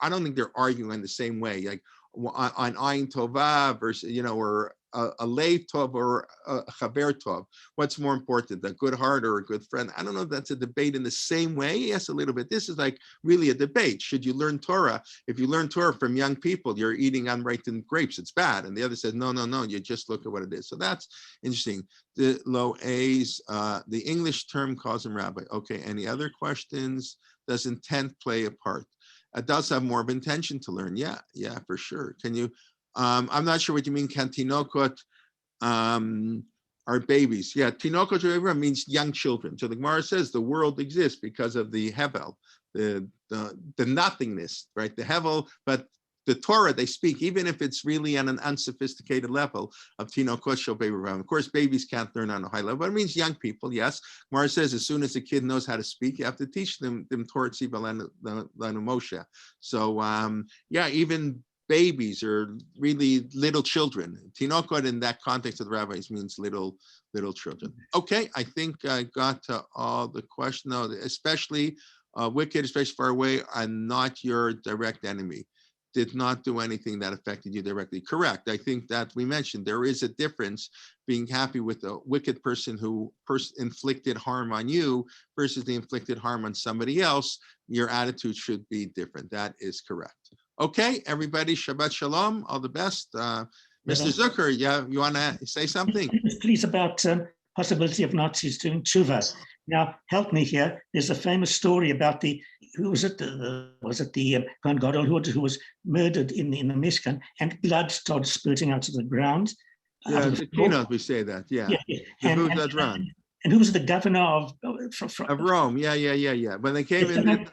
I don't think they're arguing in the same way, like on Ayin Tovah versus, or a Leiv Tov or a Chaber Tov. What's more important, a good heart or a good friend? I don't know if that's a debate in the same way. Yes, a little bit. This is like really a debate. Should you learn Torah? If you learn Torah from young people, you're eating unripened grapes. It's bad. And the other says, no. You just look at what it is. So that's interesting. The low A's, the English term calls him rabbi. Okay, any other questions? Does intent play a part? It does have more of intention to learn. Yeah, for sure. Can you, I'm not sure what you mean, can tinokot are babies? Yeah, tinokot means young children. So the Gemara says the world exists because of the hevel, the nothingness, right? The hevel, but the Torah they speak, even if it's really on an unsophisticated level of tinokot shel baby. Of course, babies can't learn on a high level, but it means young people. Yes, Gemara says as soon as a kid knows how to speak, you have to teach them Torah tzibah lanu Moshe. So even babies are really little children. Tinokot in that context of the rabbis means little children. Okay, I think I got to all the questions. No, especially wicked, especially far away, are not your direct enemy. Did not do anything that affected you directly. Correct. I think that we mentioned there is a difference being happy with a wicked person who inflicted harm on you versus the inflicted harm on somebody else. Your attitude should be different. That is correct. Okay, everybody, Shabbat Shalom, all the best. Mr. Zucker, you want to say something? Please, about possibility of Nazis doing tshuva. Now, help me here. There's a famous story about was it the Kohen Gadol who was murdered in the Mishkan, and blood started spurting out of the ground. Yeah, the keynote we say that. Yeah. And who was the governor of Rome? Yeah. When they came in.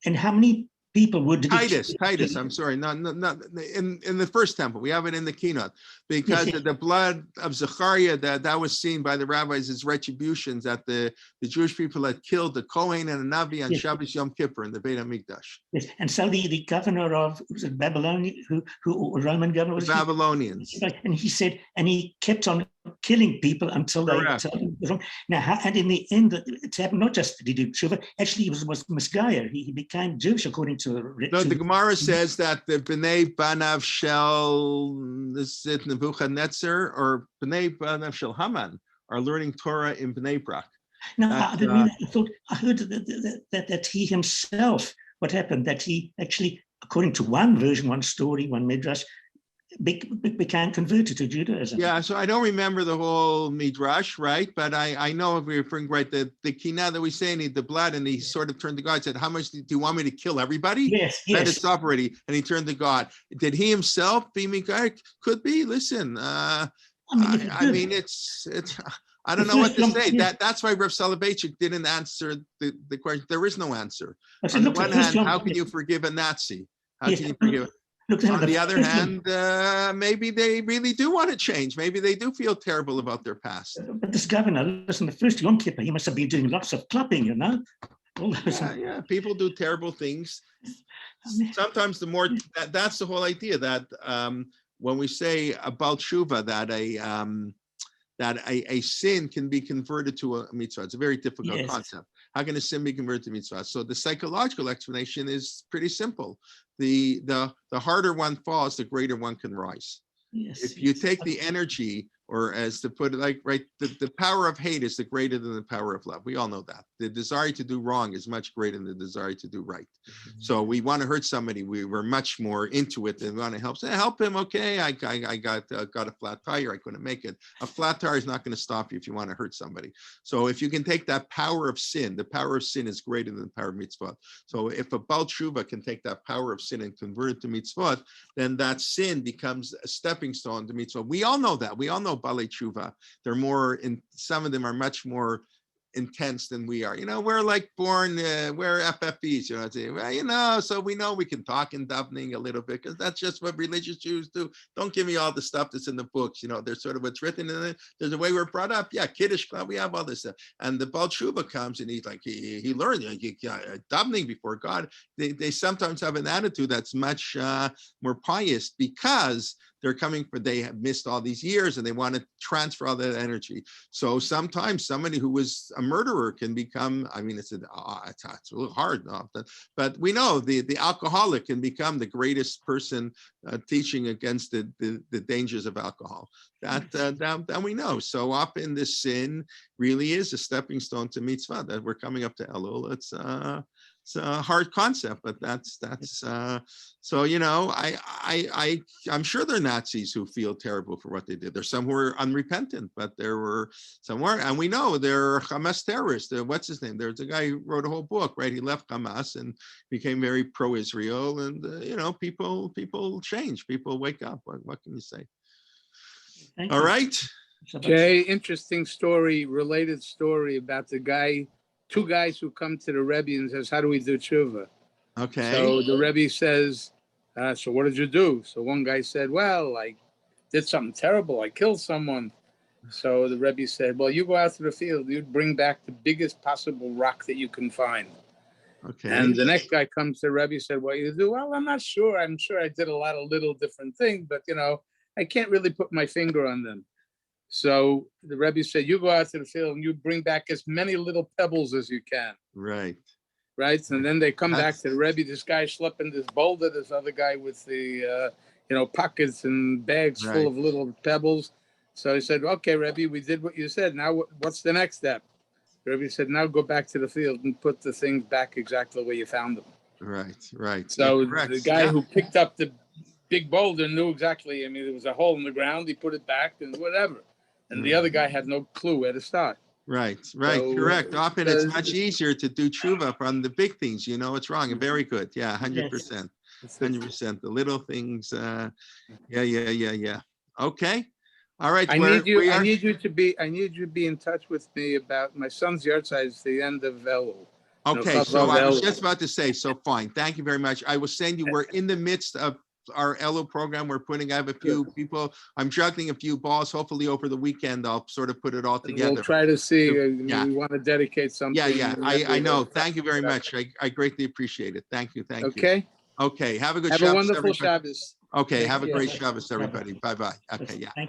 And how many people would Titus, I'm sorry, not in the first temple. We have it in the keynote because the blood of Zechariah that was seen by the rabbis as retributions that the Jewish people had killed the Kohen and the Navi on Shabbos Yom Kippur in the Beit HaMikdash. Yes, and so the governor of Babylon, who Roman governor was Babylonians, and he said, and he kept on killing people until they told him wrong. Now, and in the end, it happened not just did he do tshuva, actually he was Misgayer. He became Jewish according to the Gemara says that the Bnei Banav Shel Nebuchadnezzar or Bnei Banav Shel Haman are learning Torah in Bnei Brak. No, I heard that he himself, what happened, that he actually, according to one version, one story, one midrash, became converted to Judaism. Yeah, so I don't remember the whole midrash, right? But I know if we're referring right the kinah that we say need the blood, and he sort of turned to God and said, "How much do you want me to kill everybody?" Yes. Let it stop already. And he turned to God. Did he himself be Mikael? Could be. Listen, I mean, it's. I don't know what to say. That's why Rav Soloveitchik didn't answer the question. There is no answer. On the one hand, how can you forgive a Nazi? How can you forgive? On the other hand, maybe they really do want to change. Maybe they do feel terrible about their past. But this governor, listen, the first Yom Kippur, he must have been doing lots of clapping, Yeah, people do terrible things. Sometimes the more, that's the whole idea that when we say about tshuva, that a sin can be converted to a mitzvah. It's a very difficult concept. How can a sin be converted to mitzvah? So the psychological explanation is pretty simple. The harder one falls, the greater one can rise. If you take the energy, or as to put it the power of hate is greater than the power of love. We all know that. The desire to do wrong is much greater than the desire to do right. So we want to hurt somebody. We're much more into it than we want to help. Help him, okay, I got a flat tire, I couldn't make it. A flat tire is not going to stop you if you want to hurt somebody. So if you can take that power of sin, the power of sin is greater than the power of mitzvah. So if a Baal Tshuva can take that power of sin and convert it to mitzvah, then that sin becomes a stepping stone to mitzvah. We all know that. We all know Balei Tshuva. They're more, some of them are much more intense than we are. We're like born, we're FFBs, so we know we can talk in davening a little bit because that's just what religious Jews do. Don't give me all the stuff that's in the books. There's sort of what's written in it. There's a way we're brought up. Yeah, Kiddush Club, we have all this stuff. And the Baal Tshuva comes and he's like, he learned davening before God. They sometimes have an attitude that's much more pious because they have missed all these years and they want to transfer all that energy. So sometimes somebody who was a murderer can become, it's a little hard, but we know the alcoholic can become the greatest person teaching against the dangers of alcohol. That we know. So often this sin really is a stepping stone to mitzvah, that we're coming up to Elul. It's a hard concept, but that's so I'm sure there are Nazis who feel terrible for what they did. There's some who are unrepentant, but there were some and we know there are Hamas terrorists. What's his name? There's a guy who wrote a whole book, right? He left Hamas and became very pro-Israel, and people change, people wake up. What can you say? Thank All you. right. Jay, interesting story, related story about two guys who come to the Rebbe and says, how do we do tshuva? Okay. So the Rebbe says, so what did you do? So one guy said, well, I did something terrible. I killed someone. So the Rebbe said, well, you go out to the field, you bring back the biggest possible rock that you can find. Okay. And the next guy comes to the Rebbe and said, what you do? Well, I'm not sure. I'm sure I did a lot of little different things, but I can't really put my finger on them. So the Rebbe said, you go out to the field and you bring back as many little pebbles as you can. Right. Right. And then they come back to the Rebbe. This guy schlepping this boulder, this other guy with the, pockets and bags full of little pebbles. So he said, okay, Rebbe, we did what you said. Now what's the next step? The Rebbe said, now go back to the field and put the things back exactly the way you found them. Right. So the guy who picked up the big boulder knew exactly. There was a hole in the ground. He put it back and whatever. And the other guy had no clue where to start. Right, correct. Often it's much easier to do tshuva from the big things. It's wrong. Very good. Yeah, 100%. 100%. The little things. Yeah. Okay. All right. I need you to be in touch with me about my son's yahrzeit. It's the end of Elul. Okay, so I was just about to say, so fine. Thank you very much. I was saying we're in the midst of our Elul program. I have a few people. I'm juggling a few balls. Hopefully over the weekend, I'll sort of put it all together. We'll try to see. We want to dedicate something. Yeah. I know. Thank you very much. I greatly appreciate it. Thank you. Okay. Okay. Have a good Shabbos. Shabbos, Have a wonderful everybody. Shabbos. Okay. Have a great Shabbos, everybody. Bye-bye. Okay. Yeah. Thank you.